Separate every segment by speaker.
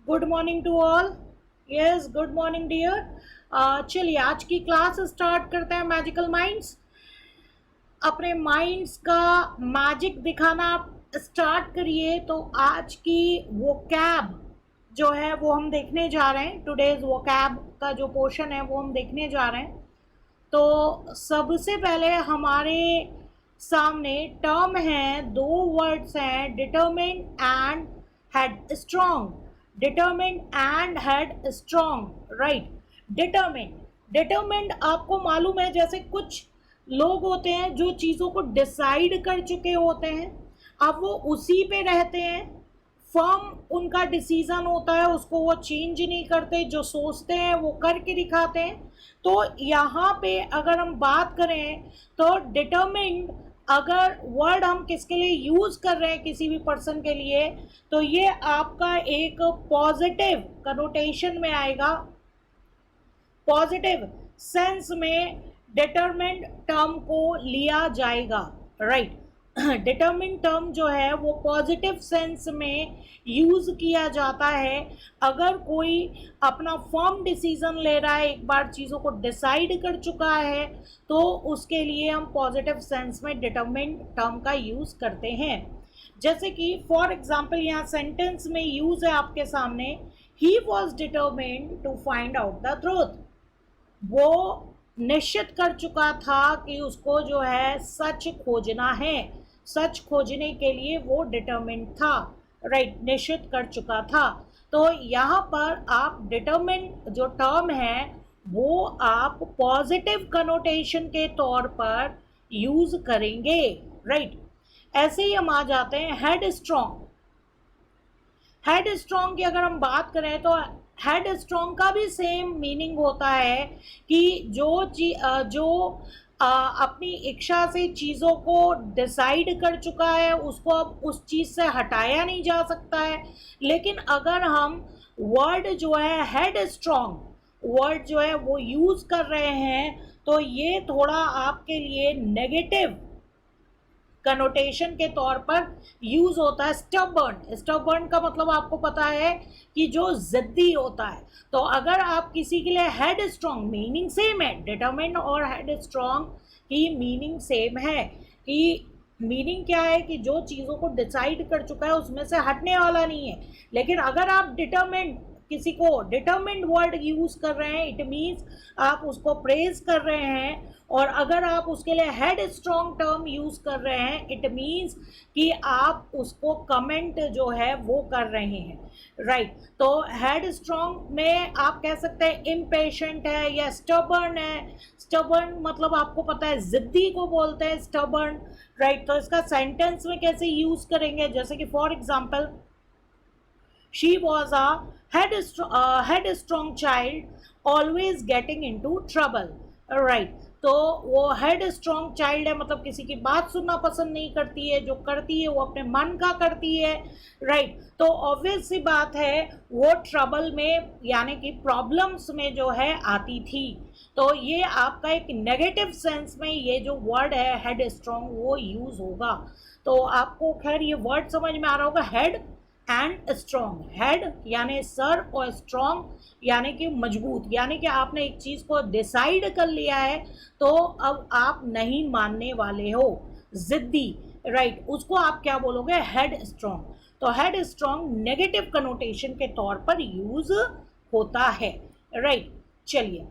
Speaker 1: Good morning to all. Yes, good morning dear. चलिए आज की क्लास स्टार्ट करते हैं। मैजिकल माइंड्स, अपने माइंड्स का मैजिक दिखाना स्टार्ट करिए। तो आज की वोकैब जो है वो हम देखने जा रहे हैं। टुडेज वोकैब का जो पोर्शन है वो हम देखने जा रहे हैं। तो सबसे पहले हमारे सामने टर्म है, दो वर्ड्स हैं, determine and head strong. Determine and head strong, right. Determine, determined आपको मालूम है, जैसे कुछ लोग होते हैं जो चीज़ों को डिसाइड कर चुके होते हैं, अब वो उसी पे रहते हैं, फर्म उनका डिसीजन होता है, उसको वो चेंज नहीं करते, जो सोचते हैं वो करके दिखाते हैं। तो यहाँ पे अगर हम बात करें तो डिटरमिन्ड अगर वर्ड हम किसके लिए यूज़ कर रहे हैं, किसी भी पर्सन के लिए, तो ये आपका एक पॉजिटिव कनोटेशन में आएगा, पॉजिटिव सेंस में डिटरमिन्ड टर्म को लिया जाएगा, राइट। डिटरमिन्ड टर्म जो है वो पॉजिटिव सेंस में यूज़ किया जाता है। अगर कोई अपना फर्म डिसीजन ले रहा है, एक बार चीज़ों को डिसाइड कर चुका है, तो उसके लिए हम पॉजिटिव सेंस में डिटरमिन्ड टर्म का यूज़ करते हैं। जैसे कि फॉर एग्जाम्पल यहाँ सेंटेंस में यूज़ है आपके सामने, he was determined to find out the truth. वो निश्चित कर चुका था कि उसको जो है सच खोजना है, सच खोजने के लिए वो डिटरमिन्ड था, राइट, निश्चित कर चुका था। तो यहाँ पर आप डिटरमिन्ड जो टर्म है वो आप पॉजिटिव कनोटेशन के तौर पर यूज करेंगे, राइट। ऐसे ही हम आ जाते हैं हेड स्ट्रॉन्ग। हेड स्ट्रॉन्ग की अगर हम बात करें तो हेड स्ट्रॉन्ग का भी सेम मीनिंग होता है कि जो अपनी इच्छा से चीज़ों को डिसाइड कर चुका है, उसको अब उस चीज़ से हटाया नहीं जा सकता है। लेकिन अगर हम वर्ड जो है हेड स्ट्रॉन्ग वर्ड जो है वो यूज़ कर रहे हैं, तो ये थोड़ा आपके लिए नेगेटिव कनोटेशन के तौर पर यूज होता है। स्टबर्न, स्टबर्न का मतलब आपको पता है कि जो जिद्दी होता है। तो अगर आप किसी के लिए हेड स्ट्रॉन्ग, मीनिंग सेम है, डिटरमिन्ड और हेड स्ट्रॉन्ग की मीनिंग सेम है। कि मीनिंग क्या है कि जो चीज़ों को डिसाइड कर चुका है उसमें से हटने वाला नहीं है। लेकिन अगर आप डिटरमिन्ड, किसी को डिटरमिन्ड वर्ड यूज कर रहे हैं, इट मीन्स आप उसको प्रेज कर रहे हैं। और अगर आप उसके लिए हेड स्ट्रॉन्ग टर्म यूज कर रहे हैं, इट मीन्स कि आप उसको कमेंट जो है वो कर रहे हैं, राइट। तो हेड स्ट्रॉन्ग में आप कह सकते हैं इम्पेशेंट है या स्टबर्न है। स्टबर्न मतलब आपको पता है जिद्दी को बोलते हैं स्टबर्न, राइट। तो इसका सेंटेंस में कैसे यूज करेंगे, जैसे कि for example, she was a headstrong child always getting into trouble, right। तो वो हेड स्ट्रॉन्ग चाइल्ड है, मतलब किसी की बात सुनना पसंद नहीं करती है, जो करती है वो अपने मन का करती है, राइट। तो ऑब्वियस सी बात है वो ट्रबल में यानी कि प्रॉब्लम्स में जो है आती थी। तो ये आपका एक नेगेटिव सेंस में ये जो वर्ड है हेड स्ट्रॉन्ग वो यूज होगा। तो आपको खैर ये वर्ड समझ में आ रहा होगा, हेड एंड स्ट्रॉन्ग। हेड यानी सर और स्ट्रॉन्ग यानी कि मजबूत, यानी कि आपने एक चीज़ को डिसाइड कर लिया है तो अब आप नहीं मानने वाले हो, जिद्दी, राइट। उसको आप क्या बोलोगे, हेड स्ट्रॉन्ग। तो हेड स्ट्रॉन्ग नेगेटिव कनोटेशन के तौर पर यूज होता है, राइट। चलिए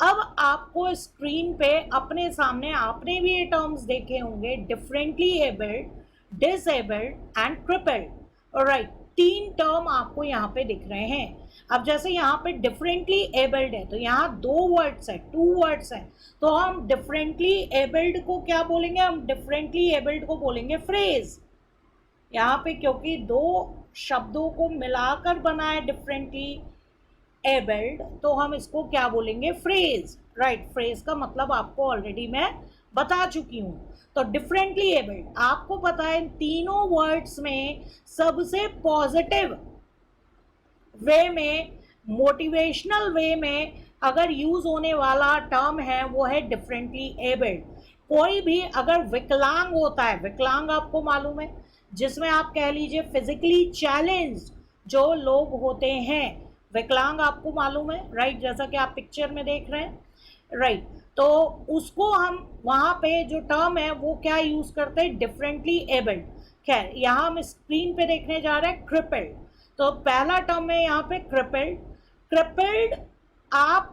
Speaker 1: अब आपको स्क्रीन पे अपने सामने आपने भी ये टर्म्स देखे होंगे, differently abled, disabled and crippled, right. तीन टर्म आपको यहाँ पे दिख रहे हैं। अब जैसे यहाँ पे डिफरेंटली एबल्ड है तो यहाँ दो वर्ड्स हैं, टू वर्ड्स हैं, तो हम डिफरेंटली एबल्ड को क्या बोलेंगे, हम डिफरेंटली एबल्ड को बोलेंगे फ्रेज। यहाँ पे क्योंकि दो शब्दों को मिलाकर बना है डिफरेंटली एबल्ड, तो हम इसको क्या बोलेंगे, फ्रेज, राइट। फ्रेज का मतलब आपको ऑलरेडी मैं बता चुकी हूँ। तो डिफरेंटली एबल्ड, आपको पता है इन तीनों वर्ड्स में सबसे पॉजिटिव वे में, मोटिवेशनल वे में अगर यूज होने वाला टर्म है वो है डिफरेंटली एबल्ड। कोई भी अगर विकलांग होता है, विकलांग आपको मालूम है, जिसमें आप कह लीजिए फिजिकली चैलेंज्ड, जो लोग होते हैं, विकलांग आपको मालूम है, राइट, जैसा कि आप पिक्चर में देख रहे हैं, राइट, तो उसको हम वहाँ पे जो टर्म है वो क्या यूज करते हैं, डिफरेंटली एबल्ड। खैर यहाँ हम स्क्रीन पे देखने जा रहे हैं क्रिपल्ड। तो पहला टर्म है यहाँ पे क्रिपल्ड। क्रिपल्ड आप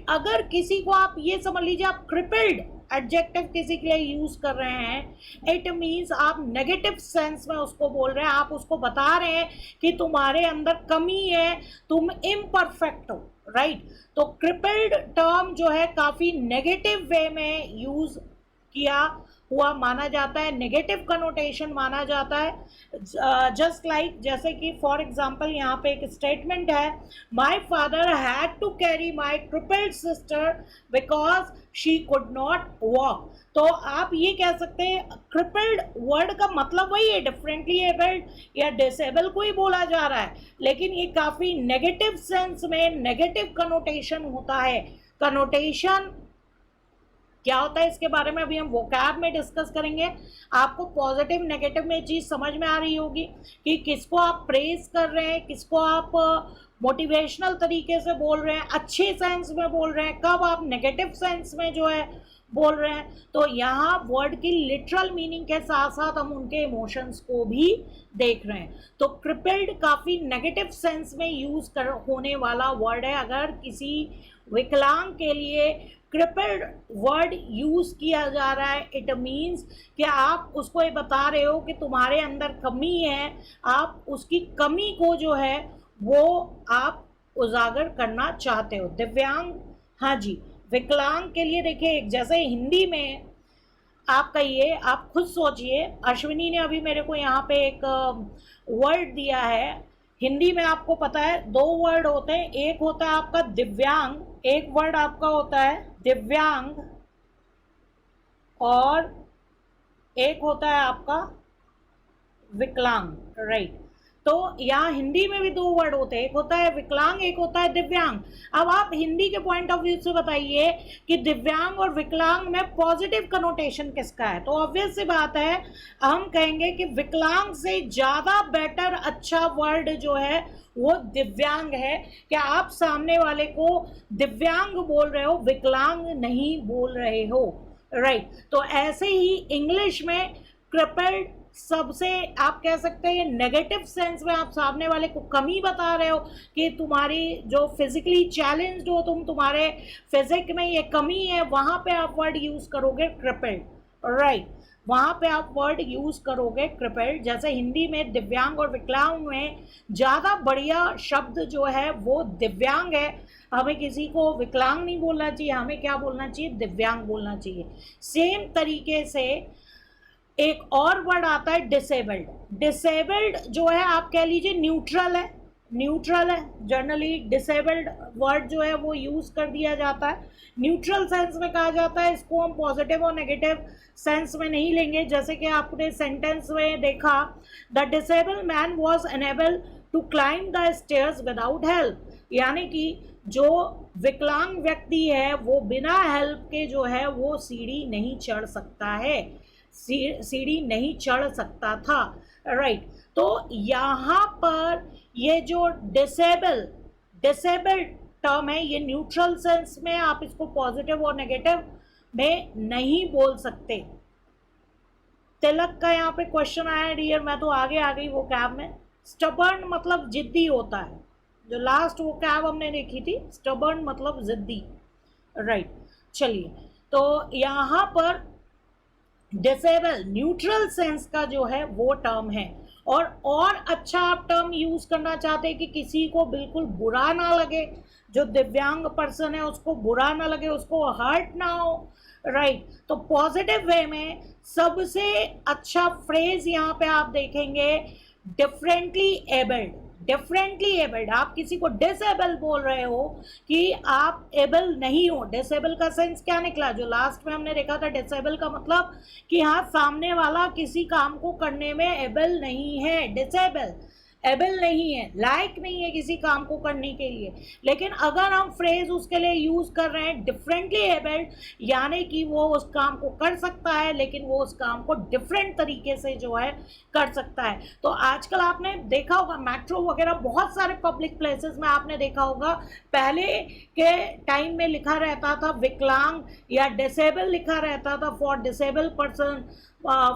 Speaker 1: अगर किसी को आप ये समझ लीजिए आप क्रिपल्ड एडजेक्टिव किसी के लिए यूज कर रहे हैं, इट मीन्स आप नेगेटिव सेंस में उसको बोल रहे हैं, आप उसको बता रहे हैं कि तुम्हारे अंदर कमी है, तुम इम्परफेक्ट हो, राइट। तो क्रिपल्ड टर्म जो है काफी नेगेटिव वे में यूज किया हुआ माना जाता है, नेगेटिव कनोटेशन माना जाता है। जस्ट लाइक जैसे कि फॉर एग्जांपल यहाँ पे एक स्टेटमेंट है, my father had to carry my crippled sister because she could not walk. तो आप ये कह सकते हैं क्रिपल्ड वर्ड का मतलब वही है, डिफरेंटली एबल्ड या डिसेबल को ही बोला जा रहा है, लेकिन ये काफी नेगेटिव सेंस में नेगेटिव कनोटेशन होता है। कनोटेशन क्या होता है इसके बारे में अभी हम वोकैब में डिस्कस करेंगे। आपको पॉजिटिव नेगेटिव में चीज़ समझ में आ रही होगी कि किसको आप प्रेज कर रहे हैं, किसको आप मोटिवेशनल तरीके से बोल रहे हैं, अच्छे सेंस में बोल रहे हैं, कब आप नेगेटिव सेंस में जो है बोल रहे हैं। तो यहाँ वर्ड की लिटरल मीनिंग के साथ साथ हम उनके इमोशंस को भी देख रहे हैं। तो क्रिपल्ड काफ़ी नेगेटिव सेंस में यूज होने वाला वर्ड है। अगर किसी विकलांग के लिए क्रिपल्ड वर्ड यूज किया जा रहा है, इट मीन्स कि आप उसको ये बता रहे हो कि तुम्हारे अंदर कमी है, आप उसकी कमी को जो है वो आप उजागर करना चाहते हो। दिव्यांग, हाँ जी, विकलांग के लिए देखिए, जैसे हिंदी में आप कहिए, आप खुद सोचिए, अश्विनी ने अभी मेरे को यहाँ पे एक वर्ड दिया है। हिंदी में आपको पता है दो वर्ड होते हैं, एक होता है आपका दिव्यांग, एक वर्ड आपका होता है दिव्यांग, और एक होता है आपका विकलांग, राइट। तो यहाँ हिंदी में भी दो वर्ड होते हैं, एक होता है विकलांग, एक होता है दिव्यांग। अब आप हिंदी के पॉइंट ऑफ व्यू से बताइए कि दिव्यांग और विकलांग में पॉजिटिव कनोटेशन किसका है। तो ऑब्वियस सी बात है, हम कहेंगे कि विकलांग से ज़्यादा बेटर अच्छा वर्ड जो है वो दिव्यांग है। क्या आप सामने वाले को दिव्यांग बोल रहे हो, विकलांग नहीं बोल रहे हो, राइट। तो ऐसे ही इंग्लिश में क्रिपल्ड सबसे आप कह सकते हैं नेगेटिव सेंस में आप सामने वाले को कमी बता रहे हो कि तुम्हारी जो फिजिकली चैलेंज्ड हो तुम, तुम्हारे फिजिक में ये कमी है, वहाँ पे आप वर्ड यूज करोगे क्रिपल्ड, राइट। वहाँ पे आप वर्ड यूज करोगे क्रिपल्ड। जैसे हिंदी में दिव्यांग और विकलांग में ज़्यादा बढ़िया शब्द जो है वो दिव्यांग है। हमें किसी को विकलांग नहीं बोलना चाहिए, हमें क्या बोलना चाहिए, दिव्यांग बोलना चाहिए। सेम तरीके से एक और वर्ड आता है डिसेबल्ड। डिसेबल्ड जो है आप कह लीजिए न्यूट्रल है, न्यूट्रल है। जनरली डिसेबल्ड वर्ड जो है वो यूज कर दिया जाता है, न्यूट्रल सेंस में कहा जाता है। इसको हम पॉजिटिव और नेगेटिव सेंस में नहीं लेंगे। जैसे कि आपने सेंटेंस में देखा, the disabled man was unable to climb the stairs without help, यानी कि जो विकलांग व्यक्ति है वो बिना हेल्प के जो है वो सीढ़ी नहीं चढ़ सकता है, सीढ़ी नहीं चढ़ सकता था, राइट। तो यहाँ पर ये जो डिसेबल्ड टर्म है, ये न्यूट्रल सेंस में आप इसको पॉजिटिव और नेगेटिव में नहीं बोल सकते। तिलक का यहाँ पे क्वेश्चन आया डियर, मैं तो आगे आ गई वो कैब में। स्टबर्न मतलब जिद्दी होता है, जो लास्ट वो कैब हमने देखी थी, स्टबर्न मतलब जिद्दी, राइट। चलिए, तो यहाँ पर डिसेबल न्यूट्रल सेंस का जो है वो टर्म है। और अच्छा आप टर्म यूज करना चाहते हैं कि किसी को बिल्कुल बुरा ना लगे, जो दिव्यांग पर्सन है उसको बुरा ना लगे, उसको हर्ट ना हो, राइट। तो पॉजिटिव वे में सबसे अच्छा फ्रेज यहाँ पे आप देखेंगे डिफरेंटली एबल्ड। डिफरेंटली एबल्ड, आप किसी को डिसेबल बोल रहे हो कि आप एबल नहीं हो। डिसेबल का सेंस क्या निकला, जो लास्ट में हमने देखा था, डिसेबल का मतलब कि हाँ सामने वाला किसी काम को करने में एबल नहीं है, डिसेबल। एबल नहीं है, लायक नहीं है किसी काम को करने के लिए। लेकिन अगर हम फ्रेज उसके लिए यूज कर रहे हैं डिफरेंटली एबल्ड, यानी कि वो उस काम को कर सकता है लेकिन वो उस काम को डिफरेंट तरीके से जो है कर सकता है। तो आजकल आपने देखा होगा मेट्रो वगैरह बहुत सारे पब्लिक प्लेसेस में आपने देखा होगा, पहले के टाइम में लिखा रहता था विकलांग या डिसेबल लिखा रहता था, फॉर डिसेबल पर्सन,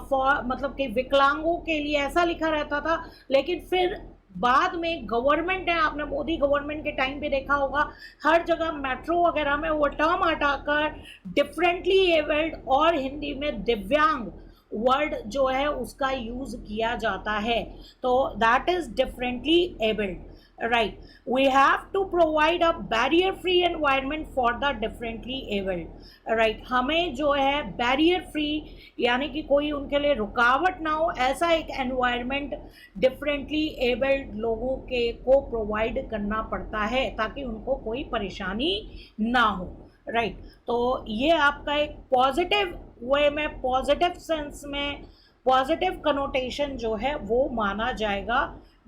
Speaker 1: फॉर मतलब कि विकलांगों के लिए ऐसा लिखा रहता था। लेकिन फिर बाद में गवर्नमेंट ने, आपने मोदी गवर्नमेंट के टाइम पे देखा होगा हर जगह मेट्रो वगैरह में वो टर्म हटाकर डिफरेंटली एबल्ड और हिंदी में दिव्यांग वर्ड जो है उसका यूज किया जाता है। तो that is differently abled, right? We have to provide a barrier free environment for the differently abled, right? हमें जो है बैरियर फ्री यानी कि कोई उनके लिए रुकावट ना हो ऐसा एक एनवायरनमेंट डिफरेंटली एबल्ड लोगों के को प्रोवाइड करना पड़ता है ताकि उनको कोई परेशानी ना हो, राइट? तो ये आपका एक पॉजिटिव वे में, पॉजिटिव सेंस में, पॉजिटिव कनोटेशन जो है वो माना जाएगा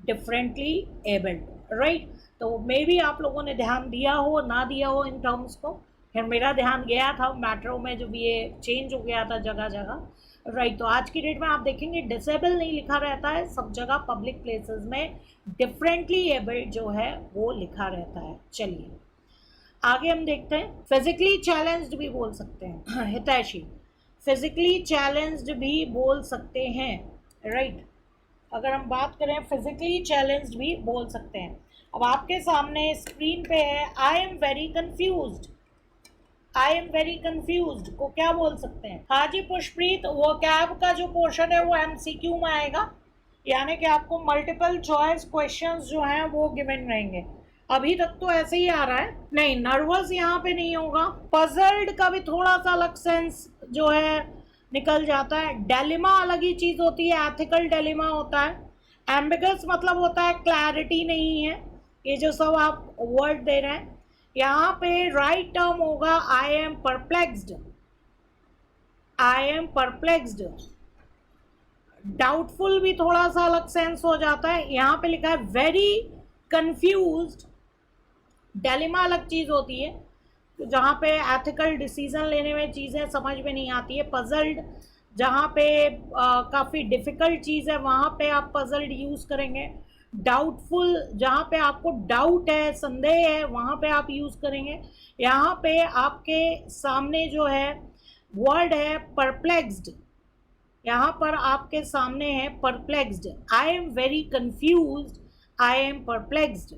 Speaker 1: डिफरेंटली एबल्ड, राइट? तो मे बी आप लोगों ने ध्यान दिया हो ना दिया हो इन टर्म्स को। फिर मेरा ध्यान गया था मेट्रो में जब ये चेंज हो गया था जगह जगह, राइट? तो आज की डेट में आप देखेंगे डिसेबल नहीं लिखा रहता है सब जगह, पब्लिक प्लेसेस में डिफरेंटली एबल्ड जो है वो लिखा रहता है। चलिए आगे हम देखते हैं। फिजिकली चैलेंज्ड भी बोल सकते हैं, हितैषी फिजिकली चैलेंज्ड भी बोल सकते हैं, राइट? अगर हम बात करें फिजिकली चैलेंज्ड भी बोल सकते हैं। अब आपके सामने स्क्रीन पे है I am very confused, I am very confused को क्या बोल सकते हैं? हाँ जी पुष्प्रीत, वो कैब का जो पोर्शन है वो एमसीक्यू में आएगा, यानी कि आपको मल्टीपल चॉइस क्वेश्चंस जो हैं वो गिवन रहेंगे। अभी तक तो ऐसे ही आ रहा है, नहीं नर्वस यहाँ पे नहीं होगा। पजल्ड का भी थोड़ा सा अलग सेंस जो है निकल जाता है। डेलिमा अलग ही चीज़ होती है, एथिकल डेलिमा होता है। एम्बिगस मतलब होता है क्लैरिटी नहीं है, ये जो सब आप वर्ड दे रहे हैं। यहाँ पे राइट टर्म होगा I am perplexed, I am perplexed. Doubtful भी थोड़ा सा अलग सेंस हो जाता है। यहाँ पे लिखा है वेरी कंफ्यूज्ड, डेलिमा अलग चीज़ होती है जहाँ पे एथिकल डिसीजन लेने में चीज़ें समझ में नहीं आती है। पजल्ड जहाँ पे काफ़ी डिफ़िकल्ट चीज़ है वहाँ पे आप पजल्ड यूज़ करेंगे। डाउटफुल जहाँ पे आपको डाउट है, संदेह है, वहाँ पे आप यूज़ करेंगे। यहाँ पे आपके सामने जो है वर्ड है परप्लेक्स्ड, यहाँ पर आपके सामने है perplexed. I am very confused, I am perplexed,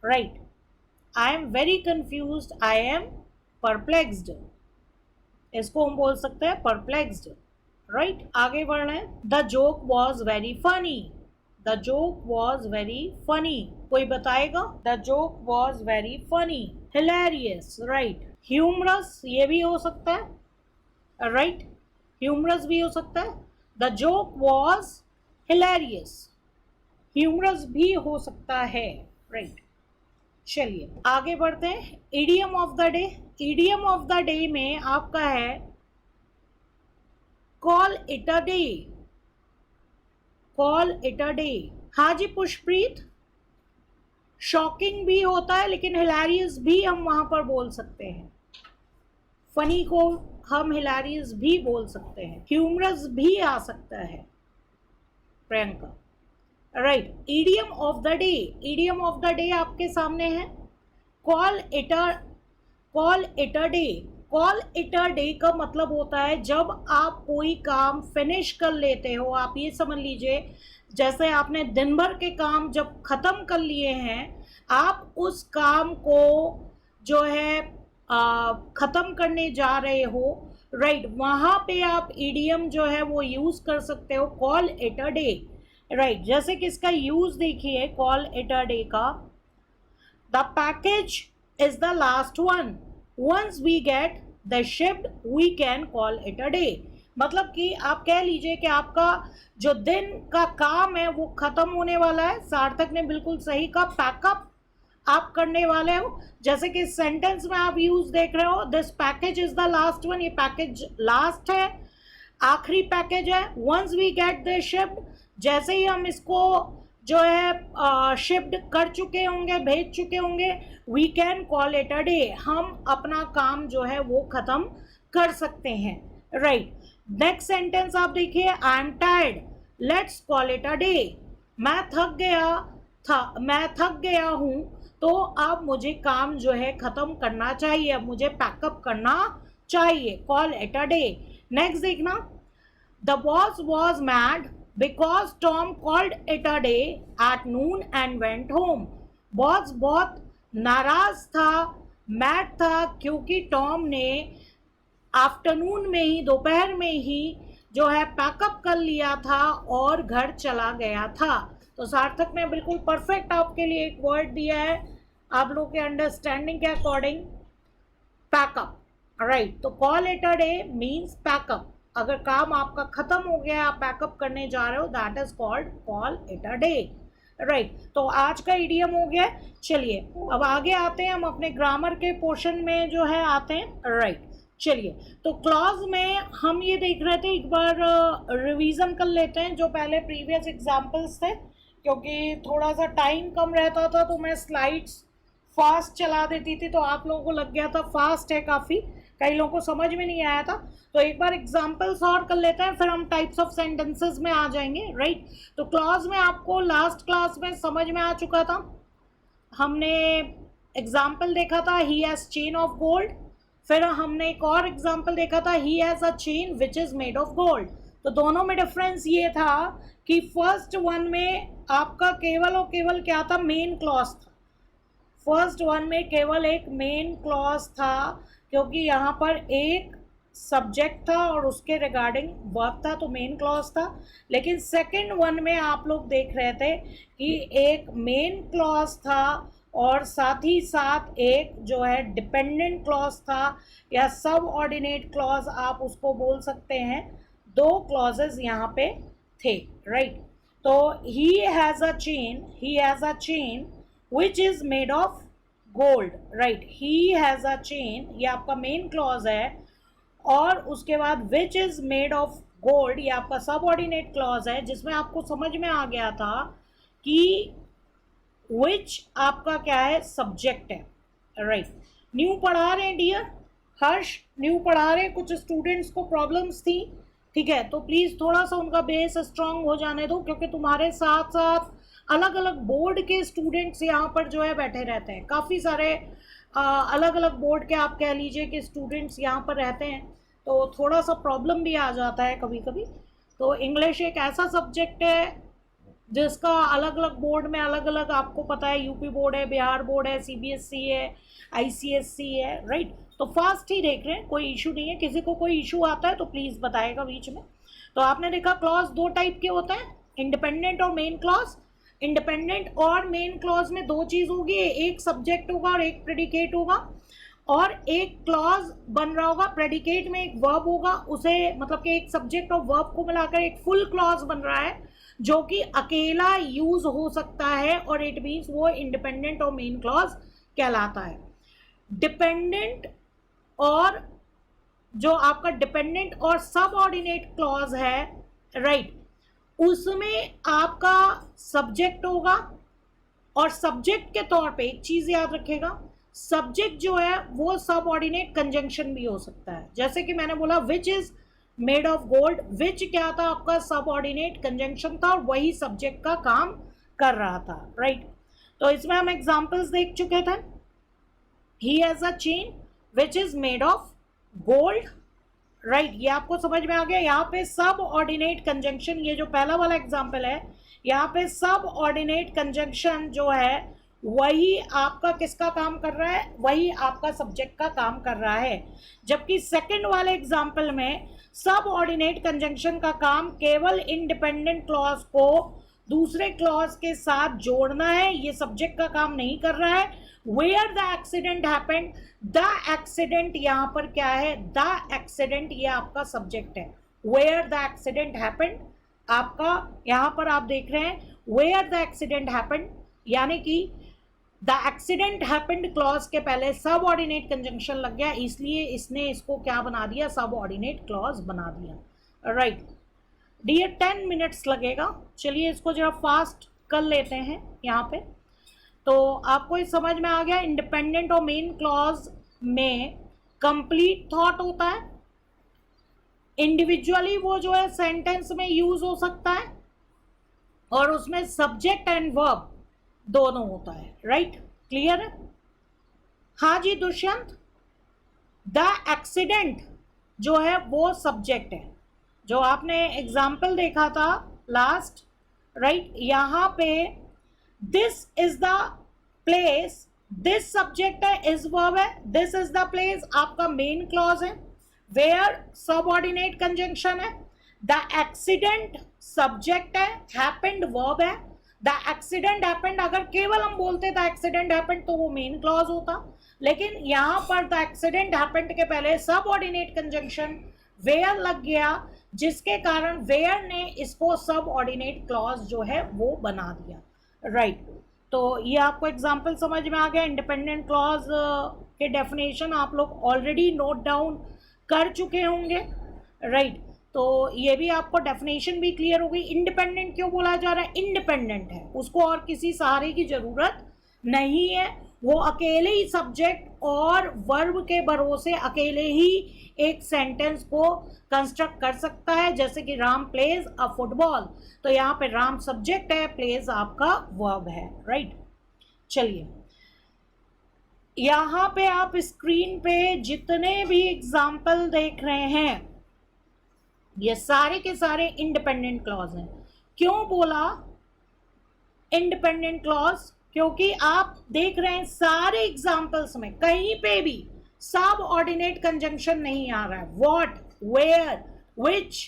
Speaker 1: right? I am very confused, I am perplexed, इसको हम बोल सकते हैं perplexed, right? आगे बढ़ रहे हैं। The joke was very funny, the joke was very funny, कोई बताएगा? The joke was very funny, hilarious, right? Humorous ये भी हो सकता है, right? Humorous भी हो सकता है। The joke was hilarious, humorous भी हो सकता है, right? चलिए आगे बढ़ते हैं। Idiom of the day, idiom of the day में आपका है call it a day, call it a day. हाँ जी पुष्प्रीत, शॉकिंग भी होता है लेकिन हिलारियस भी हम वहां पर बोल सकते हैं। फनी को हम हिलारियस भी बोल सकते हैं, ह्यूमरस भी आ सकता है। Priyanka, right? Idiom of the day, idiom of the day आपके सामने है call it a, call it a day. Call it a day का मतलब होता है जब आप कोई काम फिनिश कर लेते हो। आप ये समझ लीजिए जैसे आपने दिन भर के काम जब खत्म कर लिए हैं, आप उस काम को जो है खत्म करने जा रहे हो, राइट? वहाँ पे आप इडियम जो है वो यूज कर सकते हो call it a day, right? जैसे कि इसका यूज देखिए कॉल इट अ डे का, the package is the last one, once we get the shipped we can call it a day. मतलब कि आप कह लीजिए कि आपका जो दिन का काम है वो खत्म होने वाला है। सार्थक ने बिल्कुल सही कहा, पैकअप आप करने वाले हो। जैसे कि सेंटेंस में आप यूज देख रहे हो, this package is the last one, ये पैकेज लास्ट है, आखिरी पैकेज है। Once we get the shipped, जैसे ही हम इसको जो है शिफ्ट कर चुके होंगे, भेज चुके होंगे, we can call it a day, हम अपना काम जो है वो खत्म कर सकते हैं, राइट। नेक्स्ट सेंटेंस आप देखिए, I am tired, let's call it a day, मैं थक गया हूं, तो अब मुझे काम जो है खत्म करना चाहिए, अब मुझे पैकअप करना चाहिए, call it a day. Next देखना, the boss was mad because Tom called it a day at noon and went home. Boss बहुत नाराज था, मैड था, क्योंकि टॉम ने आफ्टरनून में ही, दोपहर में ही जो है पैकअप कर लिया था और घर चला गया था। तो सार्थक ने बिल्कुल परफेक्ट आपके लिए एक वर्ड दिया है आप लोग के अंडरस्टैंडिंग के अकॉर्डिंग, पैकअप, राइट। तो call it a day means pack up, अगर काम आपका खत्म हो गया, आप पैकअप करने जा रहे हो, that is called call it a day, right. तो आज का इडियम हो गया। चलिए अब आगे आते हैं, हम अपने ग्रामर के पोर्शन में जो है आते हैं, राइट। चलिए, तो क्लॉज में हम ये देख रहे थे, एक बार रिवीजन कर लेते हैं जो पहले प्रीवियस एग्जांपल्स थे, क्योंकि थोड़ा सा टाइम कम रहता था तो मैं स्लाइड्स फास्ट चला देती थी, तो आप लोगों को लग गया था फास्ट है काफ़ी, कई लोगों को समझ में नहीं आया था। तो एक बार एग्जांपल्स और कर लेते हैं, फिर हम टाइप्स ऑफ सेंटेंसेस में आ जाएंगे, राइट। तो क्लॉज में आपको लास्ट क्लास में समझ में आ चुका था, हमने एग्जाम्पल देखा था, he has chain of gold, फिर हमने एक और एग्जाम्पल देखा था, he has a chain which is made of gold. तो दोनों में डिफरेंस ये था कि फर्स्ट वन में आपका केवल और केवल क्या था, मेन क्लॉज था। फर्स्ट वन में केवल एक मेन क्लॉज था, क्योंकि यहाँ पर एक सब्जेक्ट था और उसके रिगार्डिंग वर्ब था, तो मेन क्लॉज था। लेकिन सेकंड वन में आप लोग देख रहे थे कि एक मेन क्लॉज था और साथ ही साथ एक जो है डिपेंडेंट क्लॉज था, या सब ऑर्डिनेट क्लॉज आप उसको बोल सकते हैं। दो क्लॉजेस यहाँ पे थे, राइट। तो he has a chain which is made of gold, right. He has a chain, ये आपका मेन क्लॉज है, और उसके बाद which is made of gold, ये आपका सब ऑर्डिनेट क्लॉज है, जिसमें आपको समझ में आ गया था कि विच आपका क्या है, सब्जेक्ट है, राइट। न्यू पढ़ा रहे हैं डियर हर्ष, न्यू पढ़ा रहे हैं, कुछ स्टूडेंट्स को प्रॉब्लम्स थी, ठीक है, तो प्लीज़ थोड़ा सा उनका बेस स्ट्रांग हो जाने दो, क्योंकि तुम्हारे साथ साथ अलग अलग बोर्ड के स्टूडेंट्स यहाँ पर जो है बैठे रहते हैं, काफ़ी सारे अलग अलग बोर्ड के आप कह लीजिए कि स्टूडेंट्स यहाँ पर रहते हैं, तो थोड़ा सा प्रॉब्लम भी आ जाता है कभी कभी। तो इंग्लिश एक ऐसा सब्जेक्ट है जिसका अलग अलग बोर्ड में अलग अलग, आपको पता है यूपी बोर्ड है, बिहार बोर्ड है, सीबीएसई है, आईसीएसई है, राइट। तो फास्ट ही देख रहे हैं, कोई इशू नहीं है, किसी को कोई इशू आता है तो प्लीज़ बताएगा बीच में। तो आपने देखा क्लॉज दो टाइप के होते हैं, इंडिपेंडेंट और मेन क्लॉज। इंडिपेंडेंट और मेन क्लॉज में दो चीज़ होगी, एक सब्जेक्ट होगा और एक प्रेडिकेट होगा, और एक क्लॉज बन रहा होगा, प्रेडिकेट में एक वर्ब होगा, उसे मतलब कि एक सब्जेक्ट और वर्ब को मिलाकर एक फुल क्लॉज बन रहा है, जो कि अकेला यूज हो सकता है, और इट मीन्स वो इंडिपेंडेंट और मेन क्लॉज कहलाता है। डिपेंडेंट और जो आपका डिपेंडेंट और सब ऑर्डिनेट क्लॉज है, राइट, उसमें आपका सब्जेक्ट होगा, और सब्जेक्ट के तौर पे एक चीज याद रखेगा, सब्जेक्ट जो है वो सब ऑर्डिनेट कंजंक्शन भी हो सकता है। जैसे कि मैंने बोला which is made of gold, which क्या था, आपका सब ऑर्डिनेट कंजंक्शन था और वही सब्जेक्ट का काम कर रहा था, राइट। तो इसमें हम एग्जांपल्स देख चुके थे, he has a chain which is made of gold, right, ये आपको समझ में आ गया। यहाँ पे सब ऑर्डिनेट कंजंक्शन, ये जो पहला वाला एग्जाम्पल है, यहाँ पे सब ऑर्डिनेट कंजंक्शन जो है वही आपका किसका काम कर रहा है, वही आपका सब्जेक्ट का काम कर रहा है। जबकि सेकंड वाले एग्जाम्पल में सब ऑर्डिनेट कंजंक्शन का काम केवल इंडिपेंडेंट क्लॉज को दूसरे क्लॉज के साथ जोड़ना है, ये सब्जेक्ट का काम नहीं कर रहा है। Where the accident happened, the accident यहाँ पर क्या है, द एक्सीडेंट ये आपका सब्जेक्ट है। वेयर द एक्सीडेंट हैपेंड आपका यहाँ पर आप देख रहे हैं, वेयर द एक्सीडेंट हैपेंड, यानी कि द एक्सीडेंट हैपेंड क्लॉज के पहले सब ऑर्डिनेट कंजंक्शन लग गया, इसलिए इसने इसको क्या बना दिया, सब ऑर्डिनेट क्लॉज बना दिया, राइट। डियर 10 मिनट्स लगेगा, चलिए इसको जरा फास्ट कर लेते हैं यहाँ पे। तो आपको ये समझ में आ गया, इंडिपेंडेंट और मेन क्लॉज में कंप्लीट थॉट होता है, इंडिविजुअली वो जो है सेंटेंस में यूज हो सकता है, और उसमें सब्जेक्ट एंड वर्ब दोनों होता है। राइट, क्लियर है? हाँ जी दुष्यंत, द एक्सीडेंट जो है वो सब्जेक्ट है, जो आपने एग्जाम्पल देखा था लास्ट। राइट, यहाँ पे this is the place, this subject है, इज वर्ब है, दिस इज द प्लेस आपका मेन क्लॉज है, वेयर सबऑर्डिनेट कंजंक्शन है, द एक्सीडेंट सब्जेक्ट है, हैपेंड वर्ब है। द एक्सीडेंट हैपेंड अगर केवल हम बोलते द एक्सीडेंट हैपेंड तो वो मेन क्लॉज होता, लेकिन यहाँ पर द एक्सीडेंट हैपेंड के पहले सबऑर्डिनेट कंजंक्शन वेयर लग गया, जिसके कारण वेयर ने इसको सबऑर्डिनेट क्लॉज जो है वो बना दिया। राइट, तो ये आपको एग्जांपल समझ में आ गया। इंडिपेंडेंट क्लॉज के डेफिनेशन आप लोग ऑलरेडी नोट डाउन कर चुके होंगे। राइट, तो ये भी आपको डेफिनेशन भी क्लियर हो गई। इंडिपेंडेंट क्यों बोला जा रहा है? इंडिपेंडेंट है, उसको और किसी सहारे की जरूरत नहीं है, वो अकेले ही सब्जेक्ट और वर्ब के भरोसे अकेले ही एक सेंटेंस को कंस्ट्रक्ट कर सकता है। जैसे कि राम प्लेज अ फुटबॉल, तो यहाँ पे राम सब्जेक्ट है, प्लेज आपका वर्ब है। राइट, चलिए यहाँ पे आप स्क्रीन पे जितने भी एग्जाम्पल देख रहे हैं ये सारे के सारे इंडिपेंडेंट क्लॉज हैं। क्यों बोला इंडिपेंडेंट क्लॉज? क्योंकि आप देख रहे हैं सारे एग्जाम्पल्स में कहीं पे भी सब ऑर्डिनेट कंजंक्शन नहीं आ रहा है। व्हाट, वेयर, विच,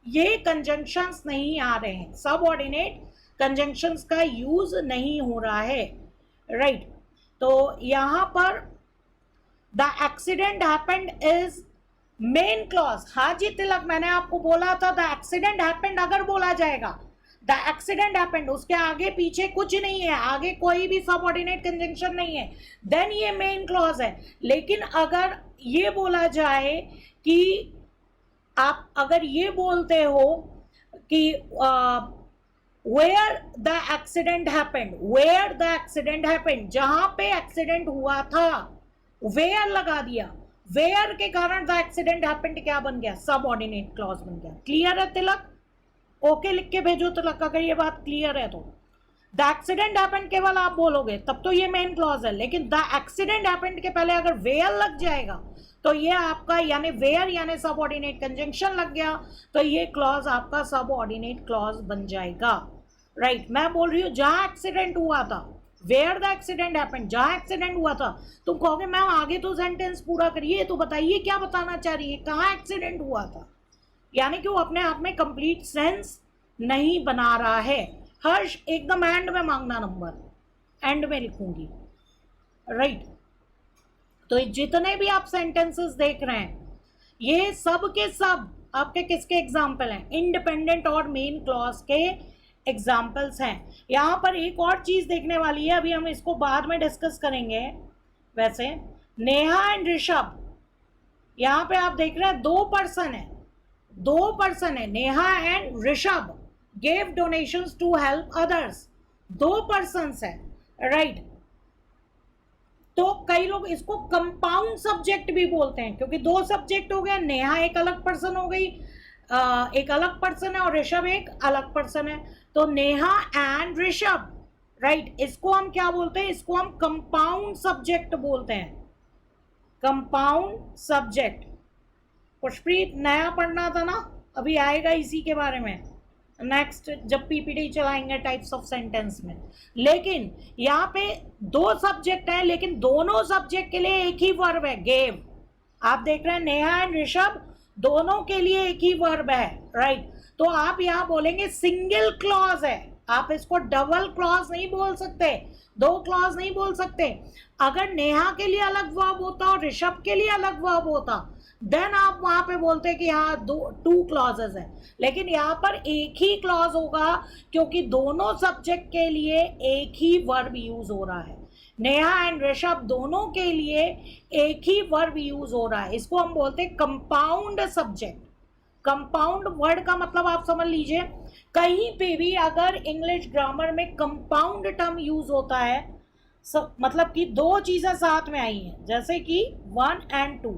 Speaker 1: ये कंजंक्शंस नहीं आ रहे हैं, सब ऑर्डिनेट कंजंक्शंस का यूज नहीं हो रहा है। राइट, तो यहां पर the accident happened is main clause. हाँ जी तिलक, मैंने आपको बोला था द एक्सीडेंट हैपेंड अगर बोला जाएगा, द एक्सीडेंट हैपेंड, उसके आगे पीछे कुछ नहीं है, आगे कोई भी सबऑर्डिनेट कंजंक्शन नहीं है, देन ये मेन क्लॉज है। लेकिन अगर ये बोला जाए कि आप अगर ये बोलते हो कि where the accident happened, where the accident happened, जहां पे एक्सीडेंट हुआ था वेयर लगा दिया, वेयर के कारण द एक्सीडेंट हैपेंड क्या बन गया? सबऑर्डिनेट क्लॉज बन गया। क्लियर है तिलक? ओके लिख के भेजो तिलक अगर ये बात क्लियर है। तो द एक्सीडेंट हैपेंड केवल आप बोलोगे तब तो ये मेन क्लॉज है, लेकिन द एक्सीडेंट हैपेंड के पहले अगर वेयर लग जाएगा तो ये आपका यानी वेयर यानी सबऑर्डिनेट कंजंक्शन लग गया, तो ये क्लॉज आपका सबऑर्डिनेट क्लॉज बन जाएगा। राइट, मैं बोल रही हूँ जहां एक्सीडेंट हुआ था, वेयर द एक्सीडेंट हैपेंड, जहां एक्सीडेंट हुआ था। तुम कहोगे मैम आगे तो सेंटेंस पूरा करिए, तो बताइए क्या बताना चाह रही है, कहाँ एक्सीडेंट हुआ था? यानी कि वो अपने आप में कंप्लीट सेंस नहीं बना रहा है। हर्ष एकदम एंड में मांगना नंबर, एंड में लिखूंगी। राइट, तो जितने भी आप सेंटेंसेस देख रहे हैं ये सब के सब आपके किसके एग्जाम्पल हैं? इंडिपेंडेंट और मेन क्लॉज के एग्जाम्पल्स हैं। यहाँ पर एक और चीज देखने वाली है, अभी हम इसको बाद में डिस्कस करेंगे। वैसे नेहा एंड ऋषभ, यहाँ पे आप देख रहे हैं दो पर्सन है, दो पर्सन है, Neha and Rishabh gave donations to help others, दो पर्सन्स है। राइट, तो कई लोग इसको कंपाउंड सब्जेक्ट भी बोलते हैं, क्योंकि दो सब्जेक्ट हो गए, नेहा एक अलग पर्सन हो गई, एक अलग पर्सन है, और ऋषभ एक अलग पर्सन है, तो नेहा एंड ऋषभ। राइट, इसको हम क्या बोलते हैं? इसको हम कंपाउंड सब्जेक्ट बोलते हैं, कंपाउंड सब्जेक्ट। पुष्पप्रीत नया पढ़ना था ना, अभी आएगा इसी के बारे में नेक्स्ट जब पीपीटी चलाएंगे टाइप्स ऑफ सेंटेंस में। लेकिन यहाँ पे दो सब्जेक्ट हैं, लेकिन दोनों सब्जेक्ट के लिए एक ही वर्ब है, गेव। आप देख रहे हैं नेहा एंड ऋषभ दोनों के लिए एक ही वर्ब है। राइट, तो आप यहाँ बोलेंगे सिंगल क्लॉज है, आप इसको डबल क्लॉज नहीं बोल सकते, दो क्लॉज नहीं बोल सकते। अगर नेहा के लिए अलग वर्ब होता और ऋषभ के लिए अलग वर्ब होता, देन आप वहां पे बोलते कि हाँ टू क्लॉजेस है। लेकिन यहाँ पर एक ही क्लॉज होगा, क्योंकि दोनों सब्जेक्ट के लिए एक ही वर्ब यूज हो रहा है। नेहा एंड ऋषभ दोनों के लिए एक ही वर्ब यूज हो रहा है, इसको हम बोलते हैं कंपाउंड सब्जेक्ट। कंपाउंड वर्ड का मतलब आप समझ लीजिए, कहीं पे भी अगर इंग्लिश ग्रामर में कंपाउंड टर्म यूज होता है, मतलब कि दो चीजें साथ में आई हैं, जैसे कि 1 and 2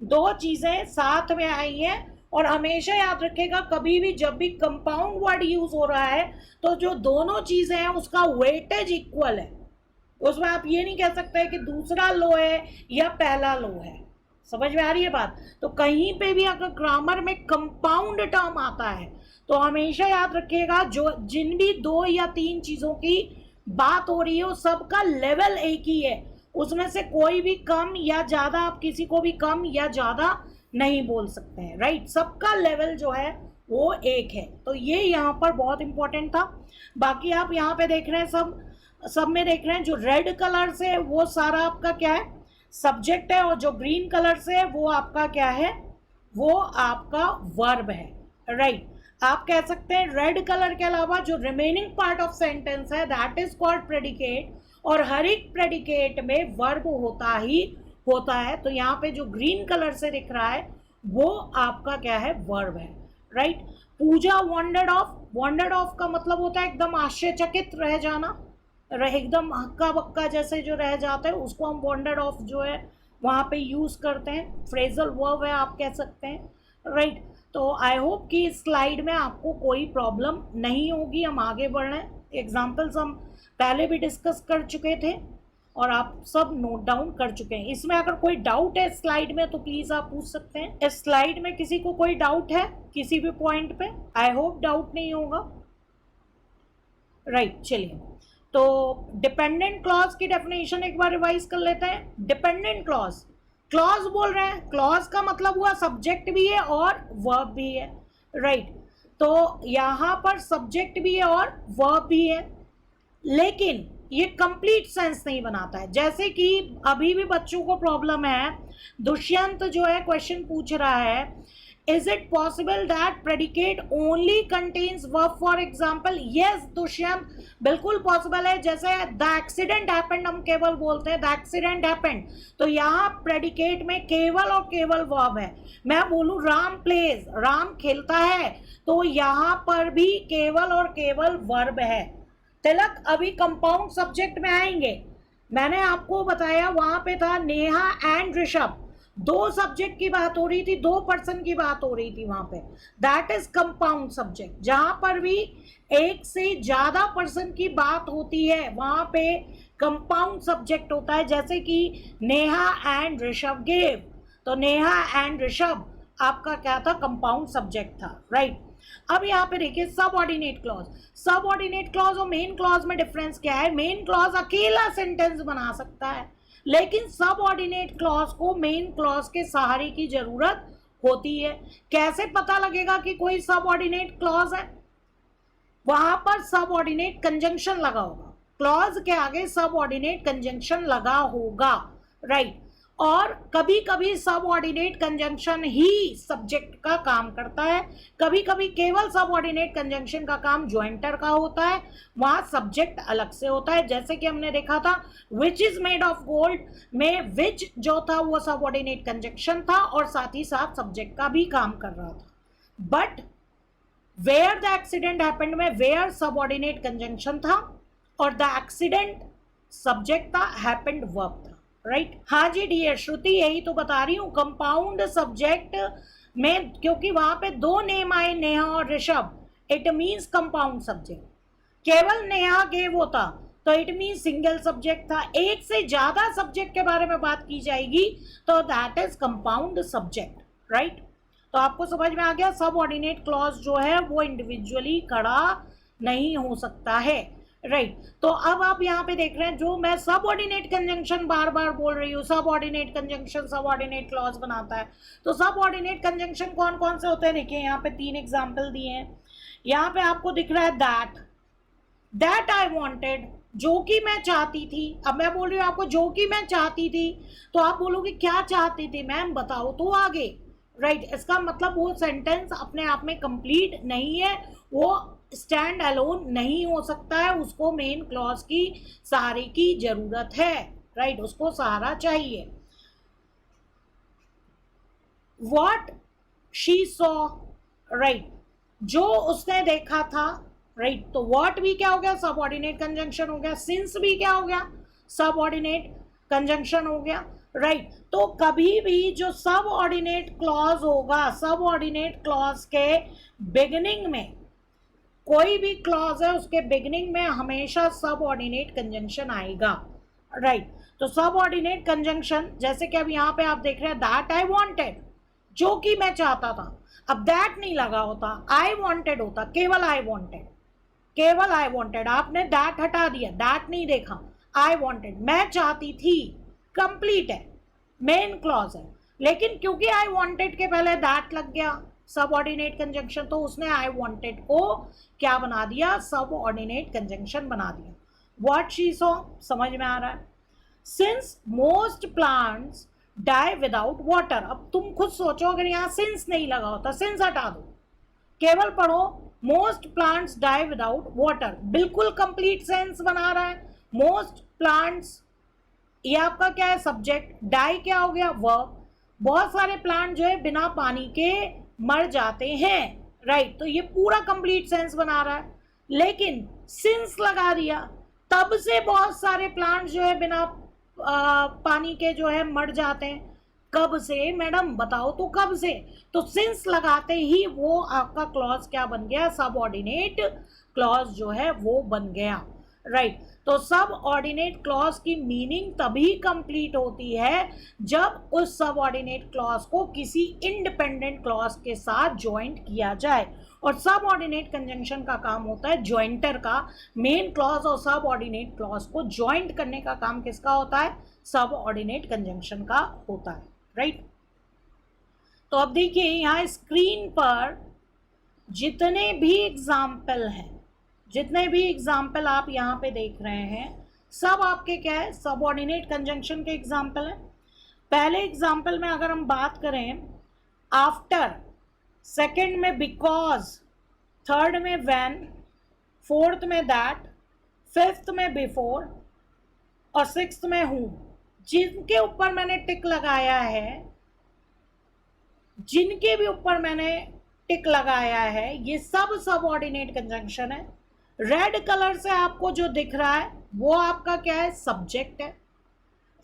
Speaker 1: दो चीजें साथ में आई हैं, और हमेशा याद रखेगा कभी भी जब भी कंपाउंड वर्ड यूज हो रहा है तो जो दोनों चीजें हैं उसका वेटेज इक्वल है, उसमें आप ये नहीं कह सकते कि दूसरा लो है या पहला लो है। समझ में आ रही है बात? तो कहीं पे भी अगर ग्रामर में कंपाउंड टर्म आता है तो हमेशा याद रखिएगा जो जिन भी 2 या 3 चीजों की बात हो रही है सबका लेवल एक ही है, उसमें से कोई भी कम या ज्यादा, आप किसी को भी कम या ज्यादा नहीं बोल सकते हैं, राइट? सबका लेवल जो है वो एक है। तो ये यहाँ पर बहुत इंपॉर्टेंट था। बाकी आप यहाँ पे देख रहे हैं सब में देख रहे हैं जो रेड कलर से वो सारा आपका क्या है, सब्जेक्ट है, और जो ग्रीन कलर से है वो आपका क्या है, वो आपका वर्ब है, राइट? आप कह सकते हैं रेड कलर के अलावा जो रिमेनिंग पार्ट ऑफ सेंटेंस है दैट इज कॉल्ड प्रेडिकेट, और हर एक प्रेडिकेट में वर्ब होता है। तो यहाँ पे जो ग्रीन कलर से दिख रहा है वो आपका क्या है, वर्ब है, राइट? पूजा वॉन्डर्ड ऑफ का मतलब होता है एकदम आश्चर्यचकित रह जाना, एकदम हक्का बक्का जैसे जो रह जाता है उसको हम वॉन्डर्ड ऑफ जो है वहाँ पे यूज करते हैं, फ्रेजल वर्ब है आप कह सकते हैं, राइट? तो आई होप कि इस स्लाइड में आपको कोई प्रॉब्लम नहीं होगी। हम आगे बढ़ रहे हैं, एग्जाम्पल्स हम पहले भी डिस्कस कर चुके थे और आप सब नोट डाउन कर चुके हैं। इसमें अगर कोई डाउट है स्लाइड में तो प्लीज आप पूछ सकते हैं। इस स्लाइड में किसी को कोई डाउट है किसी भी पॉइंट पे? आई होप डाउट नहीं होगा, राइट? चलिए, तो डिपेंडेंट क्लॉज की डेफिनेशन एक बार रिवाइज कर लेते हैं। डिपेंडेंट क्लॉज बोल रहे हैं, क्लॉज का मतलब हुआ सब्जेक्ट भी है और वर्ब भी है, राइट? तो यहाँ पर सब्जेक्ट भी है और वर्ब भी है, लेकिन ये कंप्लीट सेंस नहीं बनाता है। जैसे कि अभी भी बच्चों को प्रॉब्लम है, दुष्यंत जो है क्वेश्चन पूछ रहा है, is it possible that predicate only contains verb? For example, yes Dushyant, बिल्कुल पॉसिबल है। जैसे द एक्सीडेंट हैपेंड हम केवल बोलते हैं द एक्सीडेंट हैपेंड, तो यहाँ प्रेडिकेट में केवल और केवल वर्ब है। मैं बोलूं राम प्लेज, राम खेलता है, तो यहाँ पर भी केवल और केवल वर्ब है। तिलक अभी कंपाउंड सब्जेक्ट में आएंगे, मैंने आपको बताया वहां पे था नेहा एंड ऋषभ, दो सब्जेक्ट की बात हो रही थी, दो पर्सन की बात हो रही थी वहां पे, दैट इज कंपाउंड सब्जेक्ट। जहां पर भी एक से ज्यादा पर्सन की बात होती है वहां पे कंपाउंड सब्जेक्ट होता है। जैसे कि नेहा एंड ऋषभ गेव, तो नेहा एंड ऋषभ आपका क्या था, कंपाउंड सब्जेक्ट था, राइट? अब यहाँ पे देखिए सबऑर्डिनेट क्लॉज और मेन क्लॉज में डिफरेंस क्या है? मेन क्लॉज अकेला सेंटेंस बना सकता है, लेकिन सबऑर्डिनेट क्लॉज को मेन क्लॉज के सहारे की जरूरत होती है। कैसे पता लगेगा कि कोई सबऑर्डिनेट क्लॉज है? वहां पर सबऑर्डिनेट कंजंक्शन लगा होगा, क्लॉज के आगे सबऑर्डिनेट कंजंक्शन लगा होगा, राइट? और कभी कभी सबऑर्डिनेट कंजंक्शन ही सब्जेक्ट का काम करता है, कभी कभी केवल सबऑर्डिनेट कंजंक्शन का काम ज्वाइंटर का होता है, वहां सब्जेक्ट अलग से होता है। जैसे कि हमने देखा था विच इज मेड ऑफ गोल्ड में विच जो था वो सबऑर्डिनेट कंजंक्शन था और साथ ही साथ सब्जेक्ट का भी काम कर रहा था। But where the accident happened में वेयर सबऑर्डिनेट कंजंक्शन था और द एक्सीडेंट सब्जेक्ट था, हैपेंड वर्ब था, राइट? हाँ जी डियर श्रुति, यही तो बता रही हूँ। कंपाउंड सब्जेक्ट में क्योंकि वहां पे दो नेम आए नेहा और Rishabh, it means compound subject. केवल नेहा गेव होता तो इट मीन सिंगल सब्जेक्ट था। एक से ज्यादा सब्जेक्ट के बारे में बात की जाएगी तो that is compound subject, right? तो आपको समझ में आ गया, सबऑर्डिनेट क्लॉज जो है वो इंडिविजुअली खड़ा नहीं हो सकता है, राइट? तो अब आप यहाँ पे देख रहे हैं जो मैं सबऑर्डिनेट कंजंक्शन बार बार बोल रही हूँ, सबऑर्डिनेट कंजंक्शन सबऑर्डिनेट क्लॉज बनाता है। तो सबऑर्डिनेट कंजंक्शन कौन कौन से होते हैं? देखिए यहाँ पे 3 एग्जाम्पल दिए हैं। यहाँ पे आपको दिख रहा है दैट आई वांटेड, जो कि मैं चाहती थी। अब मैं बोल रही हूँ आपको जो कि मैं चाहती थी, तो आप बोलोगे क्या चाहती थी मैम, बताओ तो आगे, राइट? इसका मतलब वो सेंटेंस अपने आप में कंप्लीट नहीं है, वो स्टैंड अलोन नहीं हो सकता है, उसको मेन क्लॉज की सहारे की जरूरत है, राइट? उसको सहारा चाहिए। What she saw, राइट, जो उसने देखा था, राइट, तो व्हाट भी क्या हो गया, सबऑर्डिनेट कंजंक्शन हो गया, सिंस भी क्या हो गया, सबऑर्डिनेट कंजंक्शन हो गया, राइट। तो कभी भी जो सबऑर्डिनेट क्लॉज होगा, सबऑर्डिनेट क्लॉज के बिगिनिंग में, कोई भी क्लॉज है उसके बिगिनिंग में हमेशा सबऑर्डिनेट कंजंक्शन आएगा, राइट। तो सबऑर्डिनेट कंजंक्शन, जैसे कि अब यहाँ पे आप देख रहे हैं दैट आई वांटेड, जो कि मैं चाहता था, अब दैट नहीं लगा होता, आई वांटेड होता, केवल आई वांटेड, केवल आई वांटेड, आपने दैट हटा दिया, दैट नहीं देखा, आई वांटेड, मैं चाहती थी, कंप्लीट है, मेन क्लॉज है, लेकिन क्योंकि आई वांटेड के पहले दैट लग गया सबऑर्डिनेट कंजंक्शन, तो उसने आई वांटेड को क्या बना दिया, सबऑर्डिनेट कंजंक्शन बना दिया। व्हाट शी सॉ, समझ में आ रहा है। Since most plants die without water, अब तुम खुद सोचो अगर यहाँ सिंस नहीं लगा होता, सिंस हटा दो, केवल पढ़ो most plants die without water, बिल्कुल कंप्लीट सेंस बना रहा है। मोस्ट प्लांट्स, ये आपका क्या है, सब्जेक्ट, डाई क्या हो गया, वर्ब, बहुत सारे प्लांट जो है बिना पानी के मर जाते हैं, राइट, तो ये पूरा कंप्लीट सेंस बना रहा है। लेकिन सिंस लगा दिया, तब से बहुत सारे प्लांट जो है बिना पानी के जो है मर जाते हैं, कब से मैडम बताओ, तो कब से, तो सिंस लगाते ही वो आपका क्लॉज क्या बन गया, सबऑर्डिनेट क्लॉज जो है वो बन गया, राइट। तो सबऑर्डिनेट क्लॉज की मीनिंग तभी कंप्लीट होती है जब उस सबऑर्डिनेट क्लॉज को किसी इंडिपेंडेंट क्लॉज के साथ ज्वाइंट किया जाए, और सबऑर्डिनेट कंजंक्शन का काम होता है ज्वाइंटर का, मेन क्लॉज और सबऑर्डिनेट क्लॉज को ज्वाइंट करने का काम किसका होता है, सबऑर्डिनेट कंजंक्शन का होता है, राइट। तो अब देखिए यहाँ स्क्रीन पर जितने भी एग्जाम्पल हैं, जितने भी एग्जाम्पल आप यहाँ पे देख रहे हैं, सब आपके क्या है, सबऑर्डिनेट कंजंक्शन के एग्जाम्पल हैं। पहले एग्जाम्पल में अगर हम बात करें, आफ्टर, सेकंड में बिकॉज, थर्ड में व्हेन, फोर्थ में दैट, फिफ्थ में बिफोर और सिक्स्थ में हूं, जिनके ऊपर मैंने टिक लगाया है, जिनके भी ऊपर मैंने टिक लगाया है, ये सब सबऑर्डिनेट कंजंक्शन है। रेड कलर से आपको जो दिख रहा है वो आपका क्या है, सब्जेक्ट है।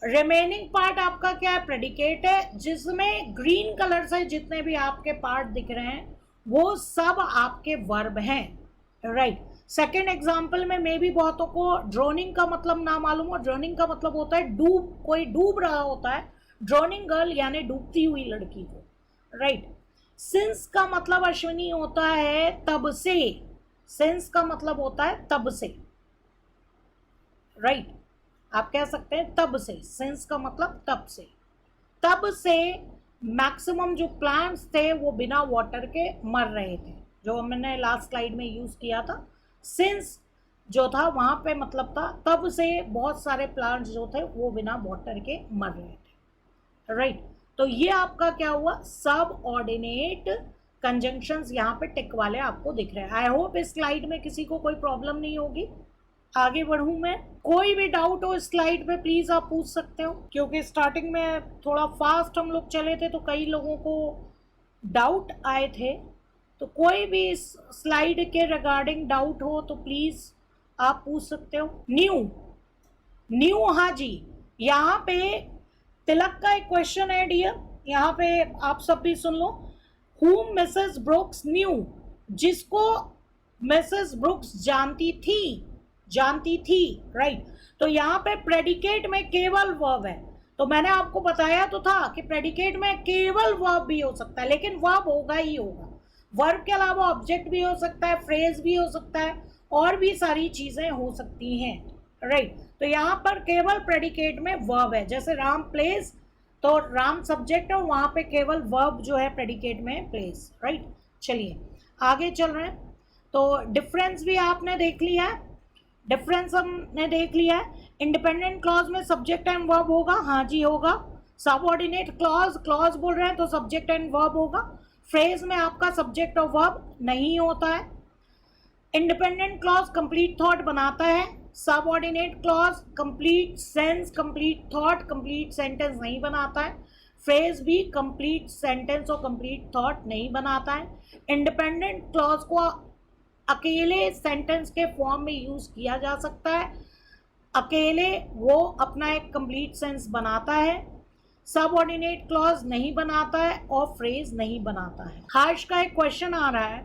Speaker 1: रिमेनिंग पार्ट आपका क्या है, प्रेडिकेट है, जिसमें ग्रीन कलर से जितने भी आपके पार्ट दिख रहे हैं वो सब आपके वर्ब हैं, राइट। सेकेंड एग्जाम्पल में मे भी बहुतों को ड्रोनिंग का मतलब ना मालूम हो, ड्रोनिंग का मतलब होता है डूब, कोई डूब रहा होता है, ड्रोनिंग गर्ल यानी डूबती हुई लड़की को, राइट। सिंस का मतलब अश्विनी होता है तब से, सिंस का मतलब होता है तब से, राइट, आप कह सकते हैं तब से, सिंस का मतलब तब से, तब से मैक्सिमम जो प्लांट्स थे वो बिना वाटर के मर रहे थे, जो मैंने लास्ट स्लाइड में यूज किया था। सिंस जो था वहां पे मतलब था तब से बहुत सारे प्लांट्स जो थे वो बिना वाटर के मर रहे थे, राइट। तो ये आपका क्या हुआ, सब ऑर्डिनेट कंजंक्शंस यहाँ पे टिक वाले आपको दिख रहे हैं। आई होप इस स्लाइड में किसी को कोई प्रॉब्लम नहीं होगी। आगे बढ़ूं मैं, कोई भी डाउट हो इस स्लाइड पे प्लीज आप पूछ सकते हो, क्योंकि स्टार्टिंग में थोड़ा फास्ट हम लोग चले थे तो कई लोगों को डाउट आए थे, तो कोई भी इस स्लाइड के रिगार्डिंग डाउट हो तो प्लीज आप पूछ सकते हो। न्यू, न्यू, हाँ जी, यहाँ पे तिलक का एक क्वेश्चन है डियर, यहाँ पे आप सब भी सुन लो। whom मिसेस ब्रुक्स न्यू, जिसको मिसेस ब्रुक्स जानती थी, राइट। तो यहाँ पे प्रेडिकेट में केवल वर्ब है, तो मैंने आपको बताया तो था कि प्रेडिकेट में केवल वर्ब भी हो सकता है, लेकिन वर्ब होगा ही होगा, वर्ब के अलावा ऑब्जेक्ट भी हो सकता है, फ्रेज भी हो सकता है, और भी सारी चीजें हो सकती हैं, राइट। तो यहाँ पर केवल प्रेडिकेट में वर्ब है, जैसे राम प्लेस, तो राम सब्जेक्ट है, वहां पे केवल वर्ब जो है प्रेडिकेट में प्लेस, राइट। चलिए आगे चल रहे हैं। तो डिफरेंस भी आपने देख लिया है, डिफरेंस हमने देख लिया है। इंडिपेंडेंट क्लॉज में सब्जेक्ट एंड वर्ब होगा, हाँ जी होगा। सबऑर्डिनेट क्लॉज, क्लॉज बोल रहे हैं तो सब्जेक्ट एंड वर्ब होगा। फ्रेज में आपका सब्जेक्ट और वर्ब नहीं होता है। इंडिपेंडेंट क्लॉज कंप्लीट थॉट बनाता है, subordinate clause complete sense, complete thought, complete sentence नहीं बनाता है। फ्रेज भी कंप्लीट सेंटेंस और कंप्लीट थॉट नहीं बनाता है। इंडिपेंडेंट क्लॉज को अकेले सेंटेंस के फॉर्म में यूज किया जा सकता है, अकेले वो अपना एक कंप्लीट सेंस बनाता है, सबऑर्डिनेट क्लॉज नहीं बनाता है और फ्रेज नहीं बनाता है। हर्ष का एक क्वेश्चन आ रहा है,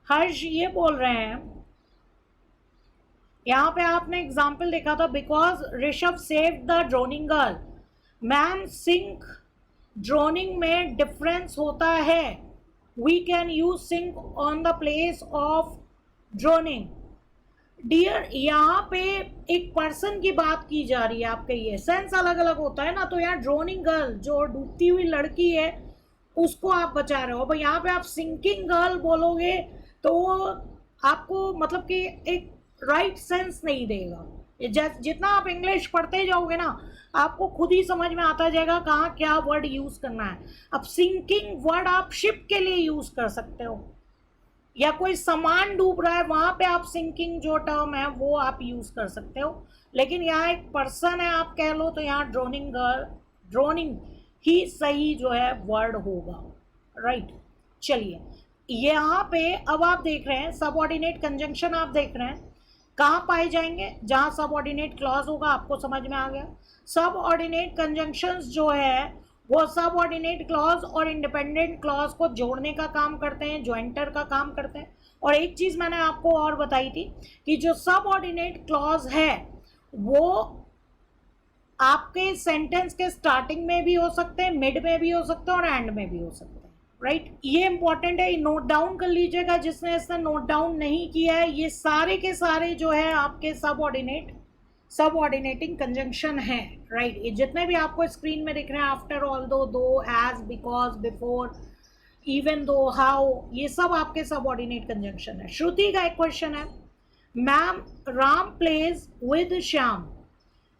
Speaker 1: हर्ष ये बोल रहे हैं, यहाँ पे आपने एग्जाम्पल देखा था, because Rishabh save the drowning girl. Ma'am sink drowning में डिफरेंस होता है, we can use sink on the place of drowning. Dear, यहाँ पे एक पर्सन की बात की जा रही है, आपके ये सेंस अलग अलग होता है ना, तो यहाँ ड्रोनिंग गर्ल जो डूबती हुई लड़की है उसको आप बचा रहे हो, भाई यहाँ पे आप सिंकिंग गर्ल बोलोगे तो आपको मतलब कि एक राइट सेंस नहीं देगा। जितना आप इंग्लिश पढ़ते जाओगे ना आपको खुद ही समझ में आता जाएगा कहाँ क्या वर्ड यूज करना है। अब सिंकिंग वर्ड आप शिप के लिए यूज कर सकते हो, या कोई सामान डूब रहा है वहां पे आप सिंकिंग जो टर्म है वो आप यूज कर सकते हो, लेकिन यहाँ एक पर्सन है आप कह लो तो यहाँ ड्रोनिंग गर्ल, ड्रोनिंग ही सही जो है वर्ड होगा, राइट। चलिए यहाँ पे अब आप देख रहे हैं सबऑर्डिनेट कंजंक्शन, आप देख रहे हैं कहाँ पाए जाएंगे, जहाँ सबऑर्डिनेट क्लॉज होगा, आपको समझ में आ गया। सबऑर्डिनेट कंजंक्शंस जो है वो सबऑर्डिनेट क्लॉज और इंडिपेंडेंट क्लॉज को जोड़ने का काम करते हैं, ज्वाइंटर का काम करते हैं। और एक चीज मैंने आपको और बताई थी कि जो सबऑर्डिनेट क्लॉज है वो आपके सेंटेंस के स्टार्टिंग में भी हो सकते हैं, मिड में भी हो सकते हैं और एंड में भी हो सकते हैं, राइट। ये इंपॉर्टेंट है, नोट डाउन कर लीजिएगा, जिसने इसने नोट डाउन नहीं किया है, ये सारे के सारे जो है आपके सबऑर्डिनेटिंग कंजंक्शन है, राइट। ये जितने भी आपको स्क्रीन में दिख रहे हैं, after, although, though, as, because, before, even though, how, ये सब आपके सबऑर्डिनेट कंजंक्शन है। श्रुति का एक क्वेश्चन है, ma'am Ram plays with Shyam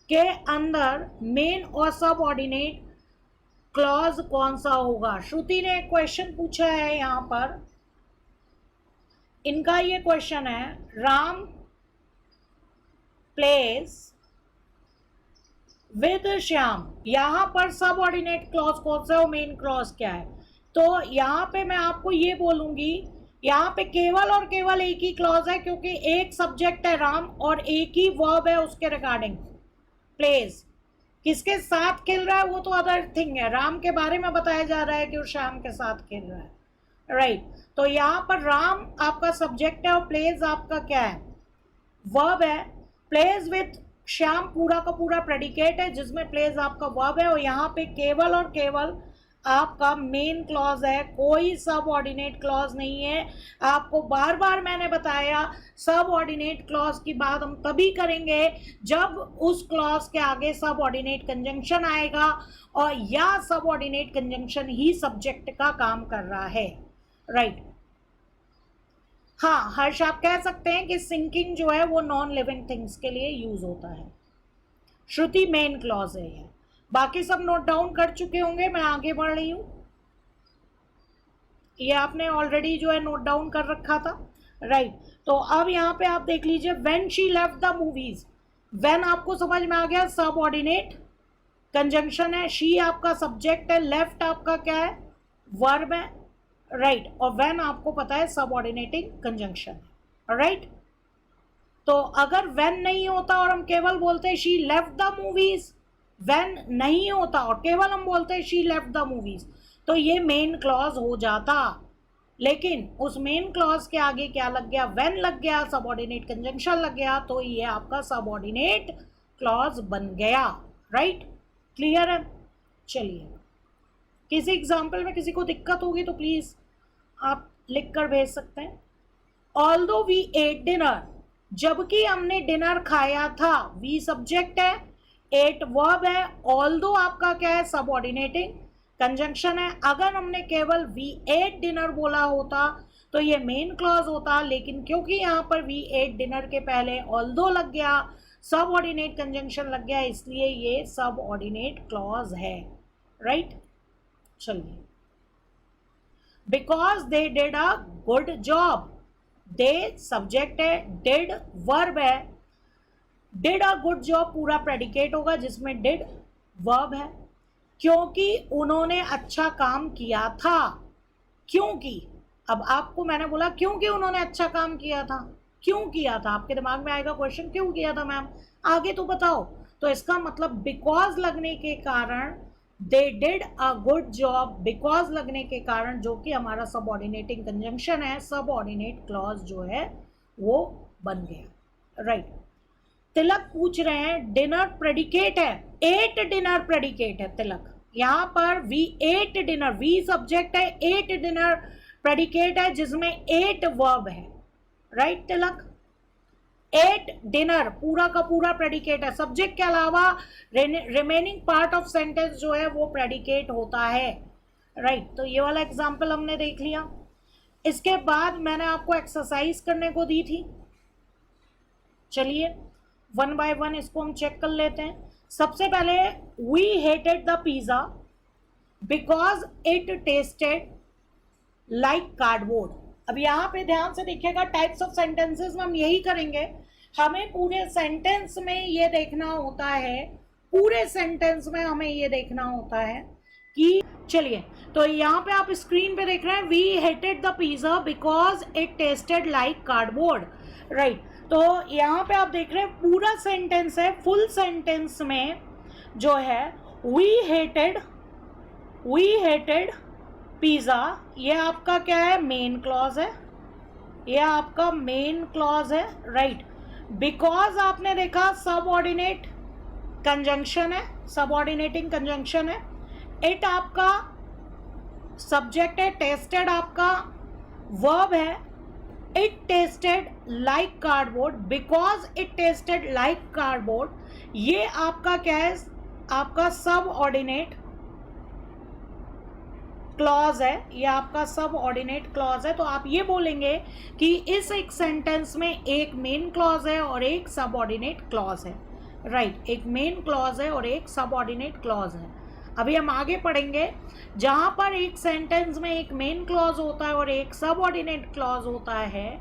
Speaker 1: के अंदर मेन और सबऑर्डिनेट क्लॉज कौन सा होगा। श्रुति ने एक क्वेश्चन पूछा है यहाँ पर, इनका ये क्वेश्चन है, राम प्लेस विद श्याम, यहां पर सबऑर्डिनेट क्लॉज कौन सा है और मेन क्लॉज क्या है। तो यहाँ पे मैं आपको ये बोलूंगी, यहाँ पे केवल और केवल एक ही क्लॉज है, क्योंकि एक सब्जेक्ट है राम और एक ही वर्ब है उसके रिगार्डिंग। प्लेस किसके साथ खेल रहा है वो तो अदर थिंग है, राम के बारे में बताया जा रहा है कि वो श्याम के साथ खेल रहा है, राइट। तो यहाँ पर राम आपका सब्जेक्ट है और प्लेस आपका क्या है, वर्ब है। प्लेस विथ श्याम पूरा का पूरा प्रेडिकेट है जिसमें प्लेस आपका वर्ब है, और यहाँ पे केवल और केवल आपका मेन क्लॉज है, कोई सबऑर्डिनेट क्लॉज नहीं है। आपको बार बार मैंने बताया सबऑर्डिनेट क्लॉज की बात हम तभी करेंगे जब उस क्लॉज के आगे सबऑर्डिनेट कंजंक्शन आएगा और या सबऑर्डिनेट कंजंक्शन ही सब्जेक्ट का काम कर रहा है, राइट। हाँ हर्ष, आप कह सकते हैं कि सिंकिंग जो है वो नॉन लिविंग थिंग्स के लिए यूज होता है। श्रुति मेन क्लॉज है ये, बाकी सब नोट डाउन कर चुके होंगे, मैं आगे बढ़ रही हूं। ये आपने ऑलरेडी जो है नोट डाउन कर रखा था, राइट। तो अब यहाँ पे आप देख लीजिए, when she left the movies, when आपको समझ में आ गया सबऑर्डिनेट कंजंक्शन है, शी आपका सब्जेक्ट है, लेफ्ट आपका क्या है, वर्ब है, राइट। और व्हेन आपको पता है सबऑर्डिनेटिंग कंजंक्शन है, राइट। तो अगर व्हेन नहीं होता और हम केवल बोलते she left the movies, when नहीं होता और केवल हम बोलते शी लेफ्ट द मूवीज, तो ये मेन क्लॉज हो जाता। लेकिन उस मेन क्लॉज के आगे क्या लग गया, व्हेन लग गया, सबऑर्डिनेट कंजंक्शन लग गया, तो ये आपका सबऑर्डिनेट क्लॉज बन गया, राइट। क्लियर है। चलिए, किसी एग्जाम्पल में किसी को दिक्कत होगी तो प्लीज आप लिख कर भेज सकते हैं। ऑल्दो वी एट डिनर, जबकि हमने डिनर खाया था, वी सब्जेक्ट है, एट वर्ब है, ऑल्दो आपका क्या है, सबऑर्डिनेटिंग कंजंक्शन है। अगर हमने केवल वी एट डिनर बोला होता तो ये मेन क्लॉज होता, लेकिन क्योंकि यहाँ पर वी एट डिनर के पहले ऑल्दो लग गया, सबऑर्डिनेट कंजंक्शन लग गया, इसलिए ये सबऑर्डिनेट क्लॉज है, राइट। चलिए, because they did a good job, they subject है, डिड वर्ब है, डिड अ गुड जॉब पूरा प्रेडिकेट होगा जिसमें डिड वर्ब है। क्योंकि उन्होंने अच्छा काम किया था। क्योंकि, अब आपको मैंने बोला क्योंकि उन्होंने अच्छा काम किया था, क्यों किया था, आपके दिमाग में आएगा क्वेश्चन क्यों किया था मैम, आगे तो बताओ। तो इसका मतलब बिकॉज लगने के कारण, they did a good job, because लगने के कारण, जो कि हमारा सबऑर्डिनेटिंग कंजंक्शन है, सबऑर्डिनेट क्लॉज जो है वो बन गया, राइट। तिलक पूछ रहे हैं डिनर प्रेडिकेट है, एट डिनर प्रेडिकेट है तिलक, यहां पर we ate dinner, we subject है, एट डिनर प्रेडिकेट है जिसमें एट वर्ब है, राइट तिलक। एट डिनर पूरा का पूरा प्रेडिकेट है, सब्जेक्ट के अलावा रिमेनिंग पार्ट ऑफ सेंटेंस जो है वो प्रेडिकेट होता है, राइट। तो ये वाला एग्जाम्पल हमने देख लिया। इसके बाद मैंने आपको एक्सरसाइज करने को दी थी, चलिए वन बाय वन इसको हम चेक कर लेते हैं। सबसे पहले, we hated the pizza because it tasted like cardboard. अब यहाँ पे ध्यान से देखिएगा, टाइप्स ऑफ सेंटेंसेस में हम यही करेंगे, हमें पूरे सेंटेंस में ये देखना होता है, पूरे सेंटेंस में हमें ये देखना होता है कि, चलिए तो यहाँ पे आप स्क्रीन पे देख रहे हैं, we hated the pizza because it tasted like cardboard, right. तो यहाँ पे आप देख रहे हैं पूरा सेंटेंस है, फुल सेंटेंस में जो है वी हेटेड पिज्जा, ये आपका क्या है, मेन क्लॉज है, ये आपका मेन क्लॉज है, राइट। बिकॉज आपने देखा सबऑर्डिनेट कंजंक्शन है, सबऑर्डिनेटिंग कंजंक्शन है। इट आपका सब्जेक्ट है, टेस्टेड आपका वर्ब है, it tasted like cardboard, because it tasted like cardboard, ये आपका क्या है, आपका सबऑर्डिनेट क्लॉज है, ये आपका सबऑर्डिनेट क्लॉज है। तो आप ये बोलेंगे कि इस एक सेंटेंस में एक मेन क्लॉज है और एक सबऑर्डिनेट क्लॉज है, राइट। एक मेन क्लॉज है और एक सबऑर्डिनेट क्लॉज है। अभी हम आगे पढ़ेंगे, जहां पर एक सेंटेंस में एक मेन क्लॉज होता है और एक सबऑर्डिनेट क्लॉज होता है,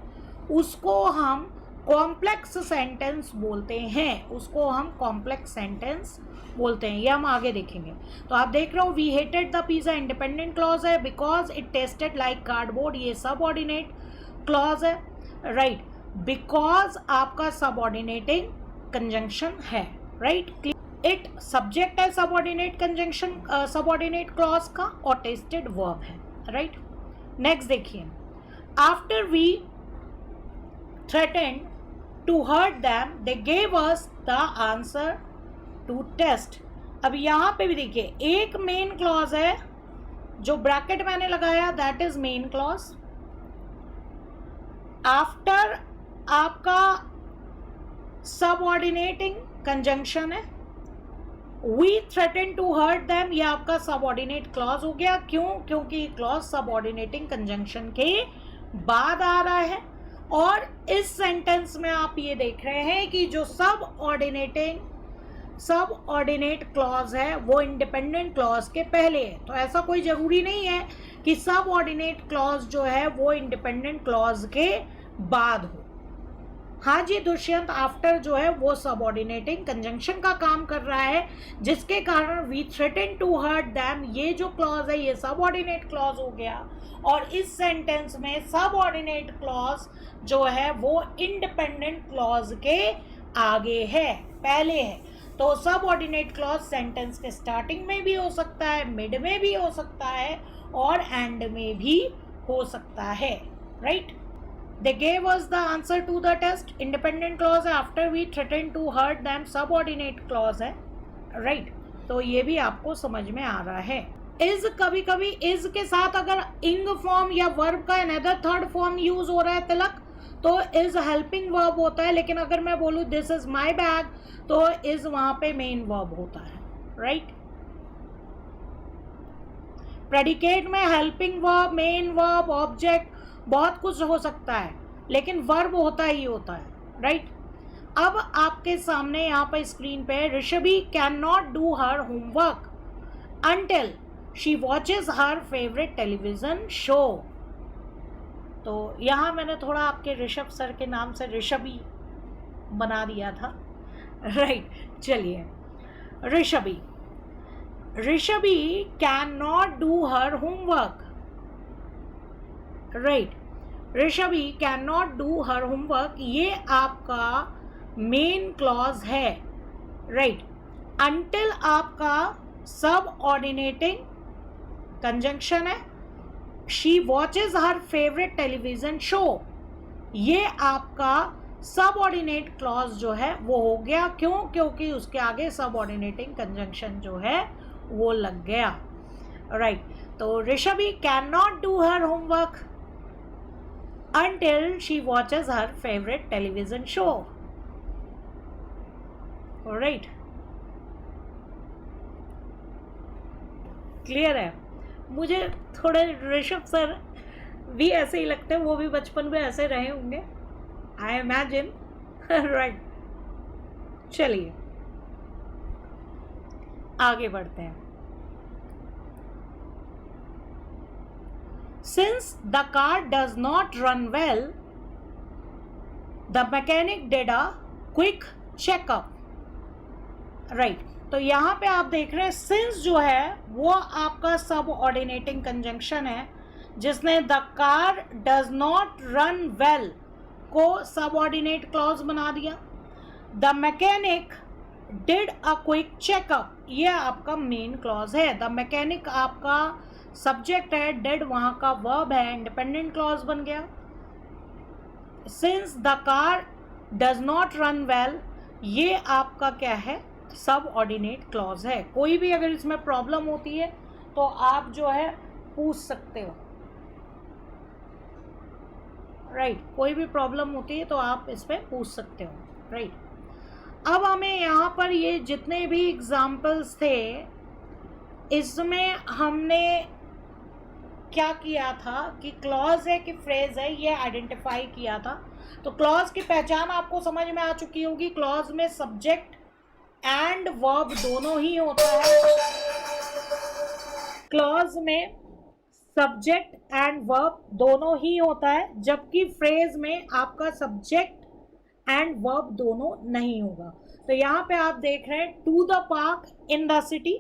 Speaker 1: उसको हम कॉम्प्लेक्स सेंटेंस बोलते हैं, उसको हम कॉम्प्लेक्स सेंटेंस बोलते हैं, ये हम आगे देखेंगे। तो आप देख रहे हो, we hated the pizza independent clause है, because it tasted like cardboard ये सबऑर्डिनेट क्लॉज है, राइट। बिकॉज आपका सबऑर्डिनेटिंग कंजंक्शन है, राइट। इट सब्जेक्ट है सबऑर्डिनेट कंजंक्शन, सबऑर्डिनेट क्लॉज का, और टेस्टेड वर्ब है, राइट। नेक्स्ट देखिए, after we threatened to hurt them they gave us the answer to test. अब यहां पे भी देखिए एक मेन क्लॉज है, जो ब्रैकेट मैंने लगाया that is main clause. After आपका सबऑर्डिनेटिंग कंजंक्शन है, we threaten to hurt them, ये आपका सबऑर्डिनेट क्लॉज हो गया। क्यों? क्योंकि क्लॉज सबऑर्डिनेटिंग कंजंक्शन के बाद आ रहा है। और इस सेंटेंस में आप ये देख रहे हैं कि जो सबऑर्डिनेट क्लॉज है वो इंडिपेंडेंट क्लॉज के पहले है। तो ऐसा कोई जरूरी नहीं है कि सबऑर्डिनेट क्लॉज जो है वो इंडिपेंडेंट क्लॉज के बाद हो। हाँ जी दुष्यंत, आफ्टर जो है वो सबऑर्डिनेटिंग कंजंक्शन का काम कर रहा है, जिसके कारण we threaten to hurt them, ये जो क्लॉज है ये सबऑर्डिनेट क्लॉज हो गया। और इस सेंटेंस में सबऑर्डिनेट क्लॉज जो है वो इंडिपेंडेंट क्लॉज के आगे है, पहले है। तो सबऑर्डिनेट क्लॉज सेंटेंस के स्टार्टिंग में भी हो सकता है, मिड में भी हो सकता है और एंड में भी हो सकता है, right. They gave us the answer to the test. Independent clause है, after we threatened to hurt them, subordinate clause है, right? तो ये भी आपको समझ में आ रहा है। is कभी कभी is के साथ अगर ing फॉर्म या वर्ब का another थर्ड फॉर्म यूज हो रहा है तिलक, तो is हेल्पिंग वर्ब होता है। लेकिन अगर मैं बोलूँ दिस इज माई बैग, तो is वहां पे मेन वर्ब होता है, राइट। प्रेडिकेट में helping verb, main verb, object बहुत कुछ हो सकता है, लेकिन वर्ब होता ही होता है, राइट। अब आपके सामने यहाँ पर स्क्रीन पे, Rishabhi can not do her homework until she watches her favourite television show. तो यहाँ मैंने थोड़ा आपके ऋषभ सर के नाम से ऋषभि बना दिया था, राइट। चलिए, Rishabhi Rishabhi can not do her homework, right, Rishabhi can not do her homework, ये आपका मेन क्लॉज है, राइट। अंटिल आपका सब ऑर्डिनेटिंग कंजंक्शन है। She watches her favourite television show, ये आपका सबऑर्डिनेट क्लॉज जो है वो हो गया। क्यों? क्योंकि उसके आगे सबऑर्डिनेटिंग कंजंक्शन जो है वो लग गया, राइट। तो Rishabhi can not do her homework until she watches her favorite television show, alright, clear है? मुझे थोड़े ऋषभ सर भी ऐसे ही लगते हैं, वो भी बचपन में ऐसे रहे होंगे, आई इमेजिन, राइट। चलिए आगे बढ़ते हैं। Since the car does not run well, the mechanic did a quick checkup, right। तो यहाँ पे आप देख रहे हैं since जो है वो आपका subordinating conjunction है, जिसने the car does not run well को subordinate clause बना दिया। The mechanic did a quick checkup, ये आपका मेन क्लॉज है। द मैकेनिक आपका सब्जेक्ट है, डेड वहां का वर्ब है, इंडिपेंडेंट क्लॉज बन गया। Since the car does not run well, ये आपका क्या है? सब ऑर्डिनेट क्लॉज है। कोई भी अगर इसमें प्रॉब्लम होती है तो आप जो है पूछ सकते हो, राइट। कोई भी प्रॉब्लम होती है तो आप इस पर पूछ सकते हो, राइट। अब हमें यहाँ पर ये जितने भी एग्जाम्पल्स थे इसमें हमने क्या किया था कि क्लॉज है कि फ्रेज है ये आइडेंटिफाई किया था। तो क्लॉज की पहचान आपको समझ में आ चुकी होगी। क्लॉज में सब्जेक्ट एंड वर्ब दोनों ही होता है। क्लॉज में सब्जेक्ट एंड वर्ब दोनों ही होता है, जबकि फ्रेज में आपका सब्जेक्ट एंड वर्ब दोनों नहीं होगा। तो यहाँ पे आप देख रहे हैं to the park in the city,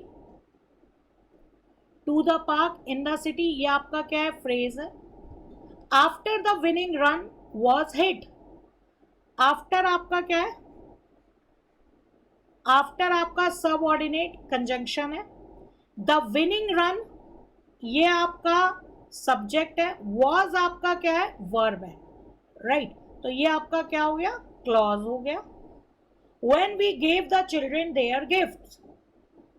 Speaker 1: to the park in the city, ये आपका क्या है? फ्रेज है। After the winning run was hit, after आपका क्या है? आफ्टर आपका सब ऑर्डिनेट कंजंक्शन है। द विनिंग रन ये आपका सब्जेक्ट है, वॉज आपका क्या है? वर्ब है, राइट। तो ये आपका क्या हो गया? क्लॉज हो गया। When we gave the children their gifts,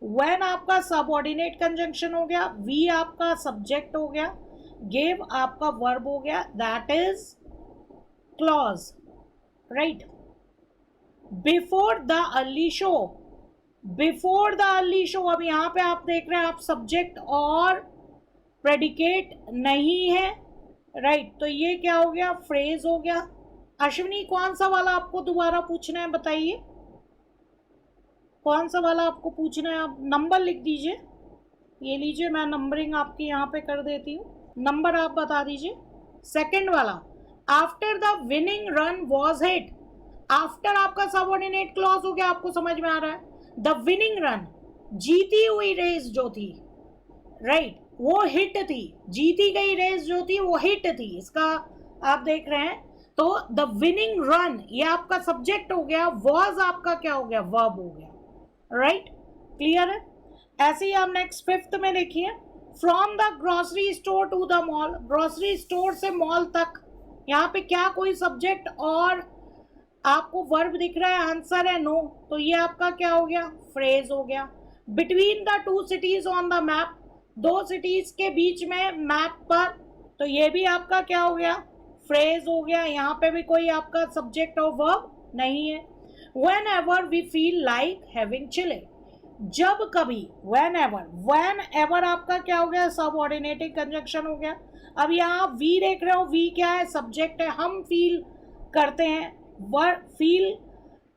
Speaker 1: when आपका सबऑर्डिनेट कंजंक्शन हो गया, वी आपका सब्जेक्ट हो गया, गेव आपका वर्ब हो गया, that is clause, right. Before the early show, before the early show, अब यहां पे आप देख रहे हैं आप सब्जेक्ट और प्रेडिकेट नहीं है, राइट। तो ये क्या हो गया? फ्रेज हो गया। अश्विनी कौन सा वाला आपको दोबारा पूछना है बताइए, कौन सा वाला आपको पूछना है? आप नंबर लिख दीजिए, ये लीजिए मैं नंबरिंग आपकी यहाँ पे कर देती हूँ, नंबर आप बता दीजिए। सेकंड वाला, after the winning run was hit, after आपका सबऑर्डिनेट क्लॉज हो गया, आपको समझ में आ रहा है। द विनिंग रन जीती हुई रेस जो थी, राइट, वो हिट थी, जीती गई रेस जो थी वो हिट थी, इसका आप देख रहे हैं। तो द विनिंग रन ये आपका सब्जेक्ट हो गया, वॉज आपका क्या हो गया? वर्ब हो गया, राइट, क्लियर है। ऐसे ही आप नेक्स्ट फिफ्थ में देखिए, from the grocery store to the mall, grocery store से मॉल तक, यहाँ पे क्या कोई सब्जेक्ट और आपको वर्ब दिख रहा है? आंसर है नो, तो ये आपका क्या हो गया? फ्रेज हो गया। Between the two CTs on the map, दो सिटीज के बीच में मैप पर, तो ये भी आपका क्या हो गया? फ्रेज हो गया। यहाँ पे भी कोई आपका सब्जेक्ट और वर्ब नहीं है। Whenever we feel like having chili, जब कभी, whenever, whenever आपका क्या हो गया? सबऑर्डिनेटिंग कंजंक्शन हो गया। अब यहाँ वी देख रहे हो, वी क्या है? सब्जेक्ट है, हम फील करते हैं, फील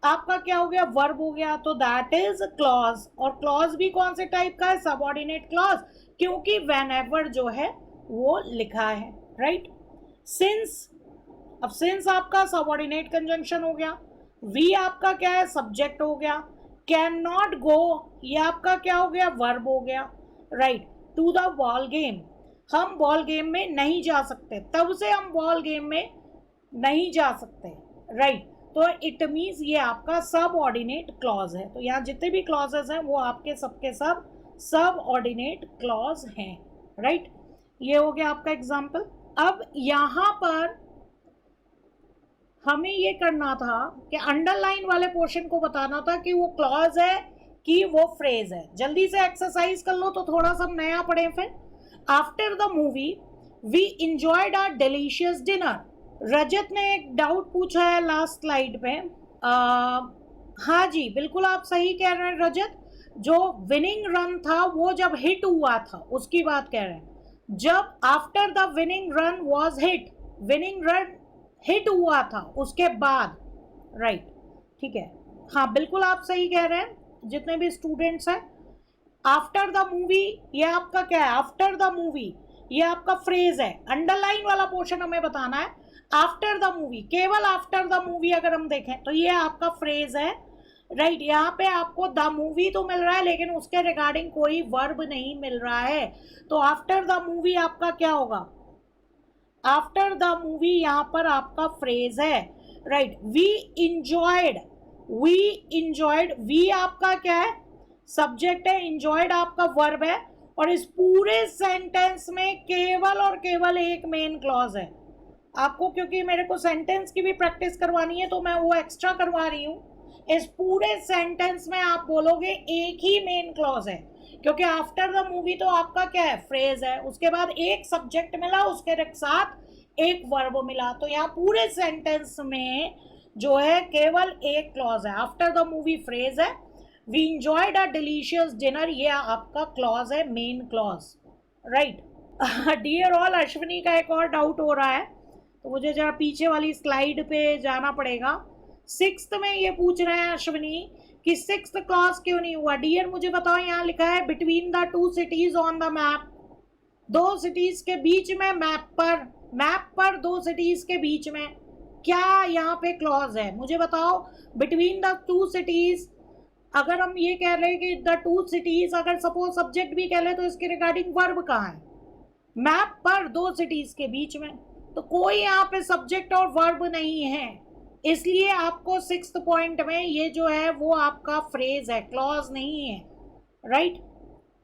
Speaker 1: आपका क्या हो गया? वर्ब हो गया, तो दैट इज क्लॉज। और क्लॉज भी कौन से टाइप का है? सबऑर्डिनेट क्लॉज, क्योंकि whenever जो है वो लिखा है, राइट। सिंस, अब सिंस आपका सबऑर्डिनेट कंजंक्शन हो गया, वी आपका क्या है? सब्जेक्ट हो गया। कैन नॉट गो, ये आपका क्या हो गया, वर्ब हो गया, right. To the ball game, हम बॉल गेम में नहीं जा सकते, तब से हम बॉल गेम में नहीं जा सकते, राइट। तो इट मीन्स ये आपका सब ऑर्डिनेट क्लॉज है। तो यहाँ जितने भी क्लॉजेस हैं वो आपके सबके सब ऑर्डिनेट क्लॉज हैं, राइट। ये हो गया आपका एग्जाम्पल। अब यहाँ पर हमें ये करना था कि अंडरलाइन वाले पोर्शन को बताना था कि वो क्लॉज है कि वो फ्रेज है। जल्दी से एक्सरसाइज कर लो तो थोड़ा सा हम नया पढ़ें फिर। After the movie we enjoyed our delicious dinner. Rajat ने एक डाउट पूछा है लास्ट स्लाइड पे। हाँ जी, बिल्कुल आप सही कह रहे हैं रजत। जो विनिंग रन था वो जब हिट हुआ था उसकी बात कह रहे हैं। जब after the winning run was hit, winning run hit हुआ था उसके बाद, राइट, ठीक है। हाँ बिल्कुल आप सही कह रहे हैं जितने भी स्टूडेंट्स हैं। आफ्टर द मूवी ये आपका क्या है, आफ्टर द मूवी ये आपका फ्रेज है। अंडरलाइन वाला पोर्शन हमें बताना है आफ्टर द मूवी, केवल आफ्टर द मूवी अगर हम देखें तो ये आपका फ्रेज है, राइट। यहाँ पे आपको द मूवी तो मिल रहा है लेकिन उसके रिगार्डिंग कोई वर्ब नहीं मिल रहा है, तो आफ्टर द मूवी आपका क्या होगा, आफ्टर द मूवी यहाँ पर आपका फ्रेज है, right. We enjoyed, we enjoyed, we आपका क्या है, सब्जेक्ट है, इंजॉयड आपका वर्ब है, और इस पूरे सेंटेंस में केवल और केवल एक मेन क्लॉज है। आपको क्योंकि मेरे को सेंटेंस की भी प्रैक्टिस करवानी है तो मैं वो एक्स्ट्रा करवा रही हूँ। इस पूरे सेंटेंस में आप बोलोगे एक ही मेन क्लॉज है, क्योंकि आफ्टर द मूवी तो आपका क्या है, फ्रेज है, उसके बाद एक सब्जेक्ट मिला, उसके साथ एक वर्ब मिला, तो यहाँ पूरे सेंटेंस में जो है केवल एक क्लॉज है। आफ्टर द मूवी फ्रेज है, we enjoyed a delicious dinner ये आपका क्लॉज है, main clause, right. Dear all, Ashwini का एक और डाउट हो रहा है तो मुझे जरा पीछे वाली स्लाइड पे जाना पड़ेगा। 6th में ये पूछ रहे हैं अश्विनी कि 6th क्लॉज क्यों नहीं हुआ। डियर मुझे बताओ, यहाँ लिखा है between the two CTs on the map, दो सिटीज के बीच में, मैप पर दो सिटीज के बीच में, क्या यहाँ पे क्लॉज है मुझे बताओ। बिटवीन द टू सिटीज, अगर हम ये कह रहे हैं कि द टू सिटीज, अगर सपोज सब्जेक्ट भी कह ले तो इसके रिगार्डिंग वर्ब कहाँ है, मैप पर दो सिटीज के बीच में, तो कोई यहाँ पे सब्जेक्ट और वर्ब नहीं है, इसलिए आपको 6th पॉइंट में ये जो है वो आपका फ्रेज है, क्लॉज नहीं है, राइट,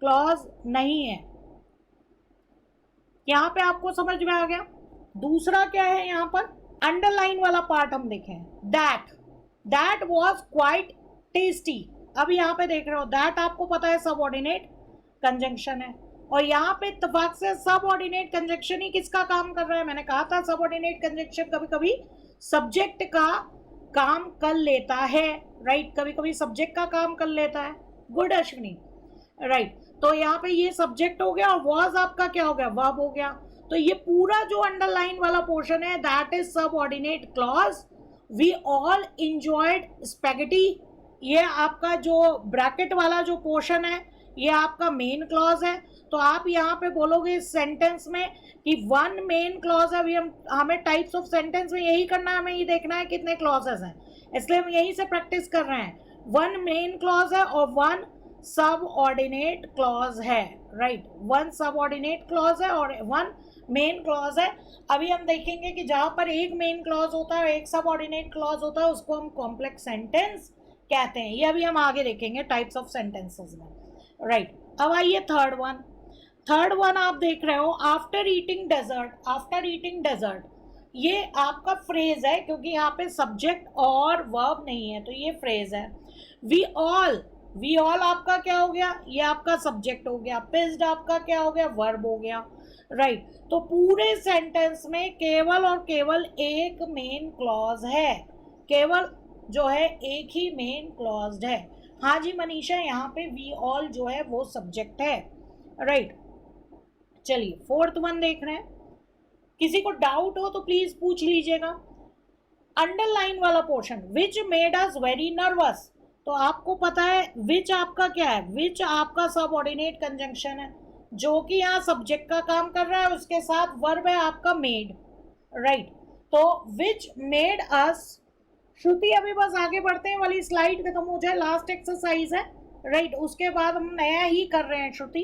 Speaker 1: क्लॉज नहीं है। यहाँ पे आपको समझ में आ गया। दूसरा क्या है यहाँ पर, अंडरलाइन वाला पार्ट हम देखें, दैट वॉज क्वाइट टेस्टी। अब यहाँ पे देख रहे हो दैट आपको पता है सबऑर्डिनेट कंजंक्शन है, और यहाँ पे इत्तेफाक से सबऑर्डिनेट कंजंक्शन ही किसका काम कर रहा है, मैंने कहा था सबऑर्डिनेट कंजंक्शन कभी कभी सब्जेक्ट का काम कर लेता है, राइट, कभी कभी सब्जेक्ट का काम कर लेता है। Good Ashwini, right. तो यहाँ पे ये सब्जेक्ट हो गया और वॉज आपका क्या हो गया, वर्ब हो गया। तो ये पूरा जो अंडरलाइन वाला पोर्शन है that is subordinate clause. We all enjoyed spaghetti, ये आपका जो ब्रैकेट वाला जो पोर्शन है ये आपका मेन क्लॉज है। तो आप यहाँ पे बोलोगे इस सेंटेंस में कि वन मेन क्लॉज है। अभी हमें टाइप्स ऑफ सेंटेंस में यही करना है, हमें ये देखना है कितने क्लॉजेस हैं, इसलिए हम यहीं से प्रैक्टिस कर रहे हैं। वन मेन क्लॉज है और वन सब ऑर्डिनेट क्लॉज है, राइट, वन सब ऑर्डिनेट क्लॉज है और वन मेन क्लॉज है। अभी हम देखेंगे कि जहां पर एक मेन क्लॉज होता है और एक सब ऑर्डिनेट क्लॉज होता है उसको हम कॉम्प्लेक्स सेंटेंस कहते हैं। ये अभी हम आगे देखेंगे टाइप्स ऑफ सेंटेंसेस में, राइट। अब आइए थर्ड वन आप देख रहे हो, आफ्टर ईटिंग डेजर्ट, ये आपका फ्रेज है क्योंकि यहाँ पे सब्जेक्ट और वर्ब नहीं है, तो ये फ्रेज है। वी ऑल आपका क्या हो गया, ये आपका सब्जेक्ट हो गया। पिस्ड आपका क्या हो गया, वर्ब हो गया, राइट। तो पूरे सेंटेंस में केवल और केवल एक मेन क्लॉज है, केवल जो है एक ही मेन क्लॉज है। हाँ जी मनीषा, यहाँ पे वी ऑल जो है वो सब्जेक्ट है, राइट। चलिए 4th वन देख रहे हैं। किसी को डाउट हो तो प्लीज पूछ लीजिएगा। अंडरलाइन वाला पोर्शन, विच मेड अस वेरी नर्वस, तो आपको पता है विच आपका क्या है, विच आपका सबऑर्डिनेट कंजंक्शन है जो कि यहाँ सब्जेक्ट का काम कर रहा है, उसके साथ वर्ब है आपका मेड, राइट। तो विच मेड अस श्रुति अभी बस आगे बढ़ते हैं, वाली स्लाइड खत्म हो जाए, लास्ट एक्सरसाइज है, राइट, उसके बाद हम नया ही कर रहे हैं श्रुति,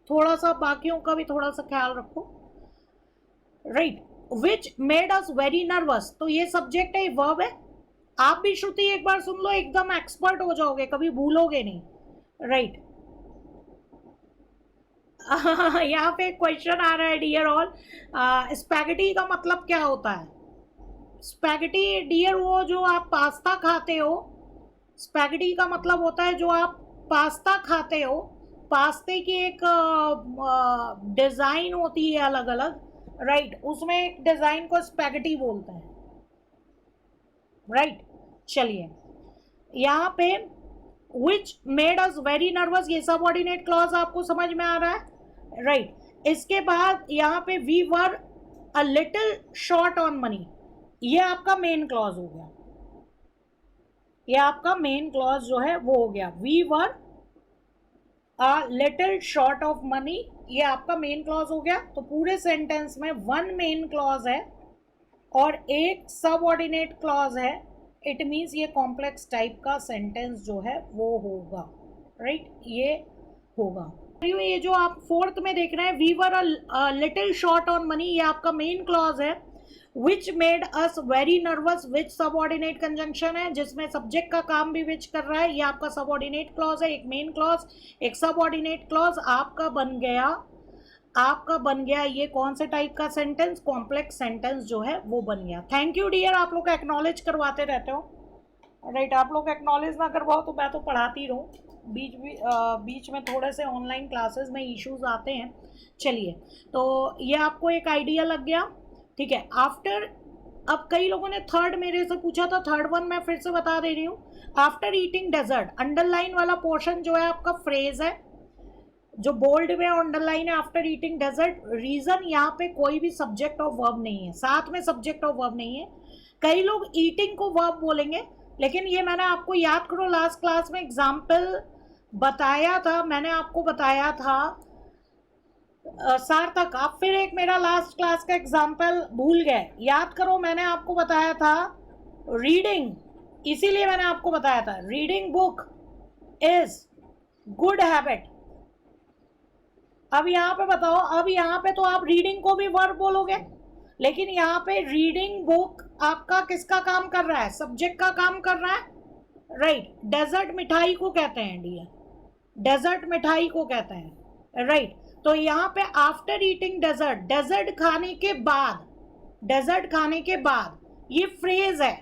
Speaker 1: थोड़ा सा बाकियों का भी थोड़ा सा ख्याल रखो, राइट। विच मेड अस वेरी नर्वस, तो ये सब्जेक्ट है, वर्ब है। आप भी श्रुति एक बार सुन लो, एकदम एक्सपर्ट हो जाओगे, कभी भूलोगे नहीं, राइट। यहाँ पे क्वेश्चन आ रहा है, डियर ऑल, स्पैगेटी का मतलब क्या होता है? स्पैगेटी डियर, वो जो आप पास्ता खाते हो, स्पैगेटी का मतलब होता है जो आप पास्ता खाते हो, पास्ते की एक डिजाइन होती है अलग अलग, राइट, उसमें एक डिजाइन को स्पैगेटी बोलते हैं, राइट। चलिए यहाँ पे विच मेड अस वेरी नर्वस, ये सबऑर्डिनेट क्लॉज आपको समझ में आ रहा है, राइट। इसके बाद यहाँ पे we were a little short on money, ये आपका मेन क्लॉज हो गया, ये आपका मेन क्लॉज जो है वो हो गया, we were a little short of money, ये आपका मेन क्लॉज हो गया। तो पूरे सेंटेंस में वन मेन क्लॉज है और एक सबऑर्डिनेट क्लॉज है, इट मीन्स ये कॉम्प्लेक्स टाइप का सेंटेंस जो है वो होगा, राइट, ये होगा। ये जो आप फोर्थ में देख रहे हैं, we were a little short on money, ये आपका मेन क्लॉज है। Which made us very nervous, which subordinate conjunction है, जिसमें सब्जेक्ट का काम भी विच कर रहा है, ये आपका सबऑर्डिनेट क्लॉज है, एक मेन क्लॉज एक सबऑर्डिनेट क्लॉज, आपका बन गया ये कौन से टाइप का सेंटेंस, कॉम्प्लेक्स सेंटेंस जो है वो बन गया। थैंक यू डियर, आप लोग एक्नॉलेज करवाते रहते हो, राइट, आप लोग एक्नॉलेज ना करवाओ तो मैं तो पढ़ाती रहूँ, बीच में थोड़े से ऑनलाइन क्लासेस में इश्यूज आते हैं। चलिए, तो ये आपको एक आइडिया लग गया, ठीक है। आफ्टर, अब कई लोगों ने थर्ड मेरे से पूछा था, थर्ड वन मैं फिर से बता दे रही हूँ, आफ्टर ईटिंग डेजर्ट, अंडरलाइन वाला पोर्शन जो है आपका फ्रेज है, जो बोल्ड में अंडरलाइन है, आफ्टर ईटिंग डेजर्ट। रीजन, यहाँ पे कोई भी सब्जेक्ट ऑफ वर्ब नहीं है, साथ में सब्जेक्ट ऑफ वर्ब नहीं है। कई लोग ईटिंग को वर्ब बोलेंगे, लेकिन ये मैंने आपको याद करो, लास्ट क्लास में एग्जाम्पल बताया था, मैंने आपको बताया था सार्थक, आप फिर एक मेरा लास्ट क्लास का एग्जाम्पल भूल गए, याद करो, मैंने आपको बताया था रीडिंग, इसीलिए मैंने आपको बताया था reading book is good habit. अब यहाँ पे बताओ, अब यहाँ पे तो आप रीडिंग को भी वर्ब बोलोगे, लेकिन यहाँ पे रीडिंग बुक आपका किसका काम कर रहा है, सब्जेक्ट का काम कर रहा है, राइट। डेजर्ट मिठाई को कहते हैं डियर, डेजर्ट मिठाई को कहते हैं, राइट। तो यहाँ पे आफ्टर ईटिंग डेजर्ट, डेजर्ट खाने के बाद, डेजर्ट खाने के बाद, ये फ्रेज है,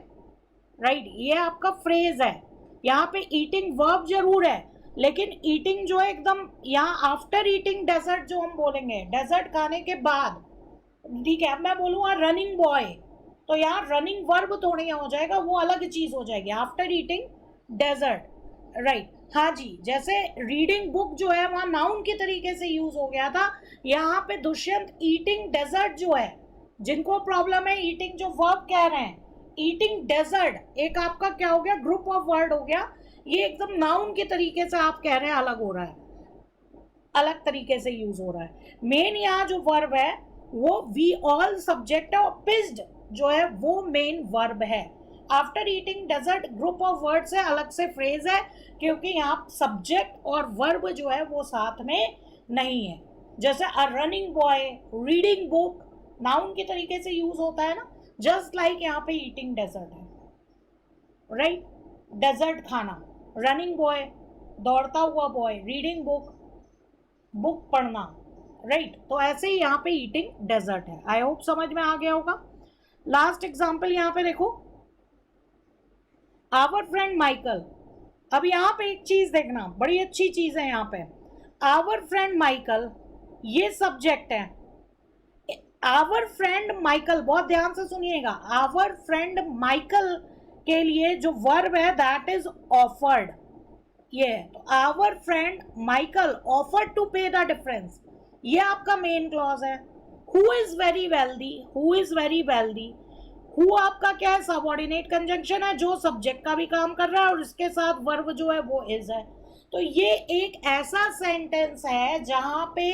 Speaker 1: राइट, ये आपका फ्रेज है। यहाँ पे ईटिंग वर्ब जरूर है, लेकिन ईटिंग जो है एकदम यहाँ आफ्टर ईटिंग डेजर्ट जो हम बोलेंगे, डेजर्ट खाने के बाद, ठीक है। अब मैं बोलूँगा रनिंग बॉय, तो यहाँ रनिंग वर्ब थोड़ी हो जाएगा, वो अलग चीज हो जाएगी, आफ्टर ईटिंग डेजर्ट, राइट। हाँ जी, जैसे रीडिंग बुक जो है वहाँ नाउन के तरीके से यूज हो गया था, यहाँ पे दुष्यंत ईटिंग डेजर्ट जो है, जिनको प्रॉब्लम है ईटिंग जो वर्ब कह रहे हैं, ईटिंग डेजर्ट एक आपका क्या हो गया, ग्रुप ऑफ वर्ड हो गया, ये एकदम नाउन के तरीके से आप कह रहे हैं, अलग हो रहा है, अलग तरीके से यूज हो रहा है। मेन यहाँ जो वर्ब है वो वी ऑल सब्जेक्ट है, और पिस्ड जो है वो मेन वर्ब है। After eating dessert group of word से अलग से फ्रेज है, क्योंकि यहाँ सब्जेक्ट और वर्ब जो है वो साथ में नहीं है। जैसे अ running boy, reading book noun के तरीके से यूज होता है ना, जस्ट लाइक यहाँ पे ईटिंग डेजर्ट है, राइट, डेजर्ट खाना, रनिंग बॉय दौड़ता हुआ बॉय, रीडिंग बुक बुक पढ़ना, राइट। तो ऐसे ही यहाँ पे ईटिंग डेजर्ट है। आई होप समझ में आ गया होगा। लास्ट एग्जाम्पल यहाँ पे देखो, आवर फ्रेंड माइकल। अब यहाँ पे एक चीज देखना, बड़ी अच्छी चीज है यहाँ पे, आवर फ्रेंड माइकल ये सब्जेक्ट है, आवर फ्रेंड माइकल, बहुत ध्यान से सुनिएगा, आवर फ्रेंड माइकल के लिए जो वर्ब है दैट इज ऑफर्ड, ये तो our friend Michael offered to pay the difference, ये आपका मेन क्लॉज है। Who is very wealthy, who is very wealthy, who आपका क्या है, सबऑर्डिनेट कंजंक्शन है जो सब्जेक्ट का भी काम कर रहा है और इसके साथ वर्ब जो है वो इज है। तो ये एक ऐसा सेंटेंस है जहां पे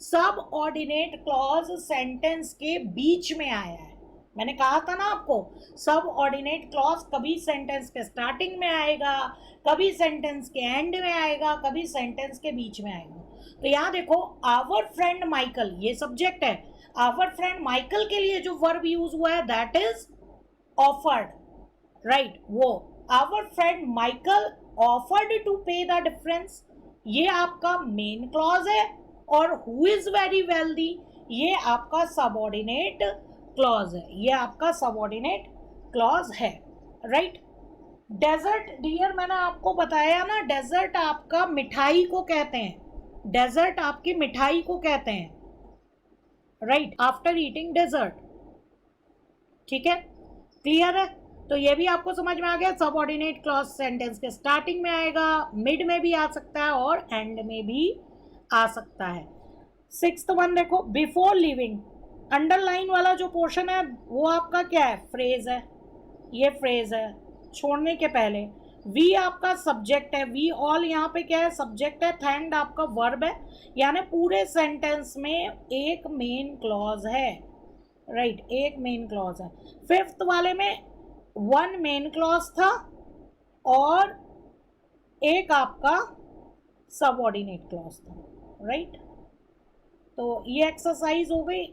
Speaker 1: सब ऑर्डिनेट क्लॉज सेंटेंस के बीच में आया है, मैंने कहा था ना आपको, सब ऑर्डिनेट क्लॉज कभी सेंटेंस के स्टार्टिंग में आएगा, कभी सेंटेंस के एंड में आएगा, कभी सेंटेंस के बीच में आएगा। तो यहाँ देखो, आवर फ्रेंड माइकल, ये सब्जेक्ट है। आवर फ्रेंड माइकल के लिए जो वर्ब यूज हुआ है दैट इज ऑफर्ड, राइट। वो our friend Michael offered to pay the difference, ये आपका मेन क्लॉज है। और हु इज वेरी वेल्दी, ये आपका सबऑर्डिनेट क्लॉज है, ये आपका सबऑर्डिनेट क्लॉज है, राइट। डेजर्ट डियर, मैंने आपको बताया ना, डेजर्ट आपका मिठाई को कहते हैं, डेजर्ट आपकी मिठाई को कहते हैं, राइट, आफ्टर ईटिंग डेजर्ट। ठीक है, क्लियर है। तो ये भी आपको समझ में आ गया, सबऑर्डिनेट क्लॉज सेंटेंस के स्टार्टिंग में आएगा, मिड में भी आ सकता है और एंड में भी आ सकता है। सिक्स्थ वन देखो, बिफोर लिविंग, अंडरलाइन वाला जो पोर्शन है वो आपका क्या है, फ्रेज है, ये फ्रेज है, छोड़ने के पहले। वी आपका सब्जेक्ट है, वी ऑल यहाँ पे क्या है, सब्जेक्ट है। थैंक्ड आपका वर्ब है, यानी पूरे सेंटेंस में एक मेन क्लॉज है, राइट, एक मेन क्लॉज है। फिफ्थ वाले में वन मेन क्लॉज था और एक आपका सबऑर्डिनेट क्लॉज था, राइट। तो ये एक्सरसाइज हो गई,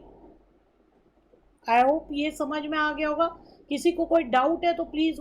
Speaker 1: आई होप ये समझ में आ गया होगा। किसी को कोई डाउट है तो प्लीज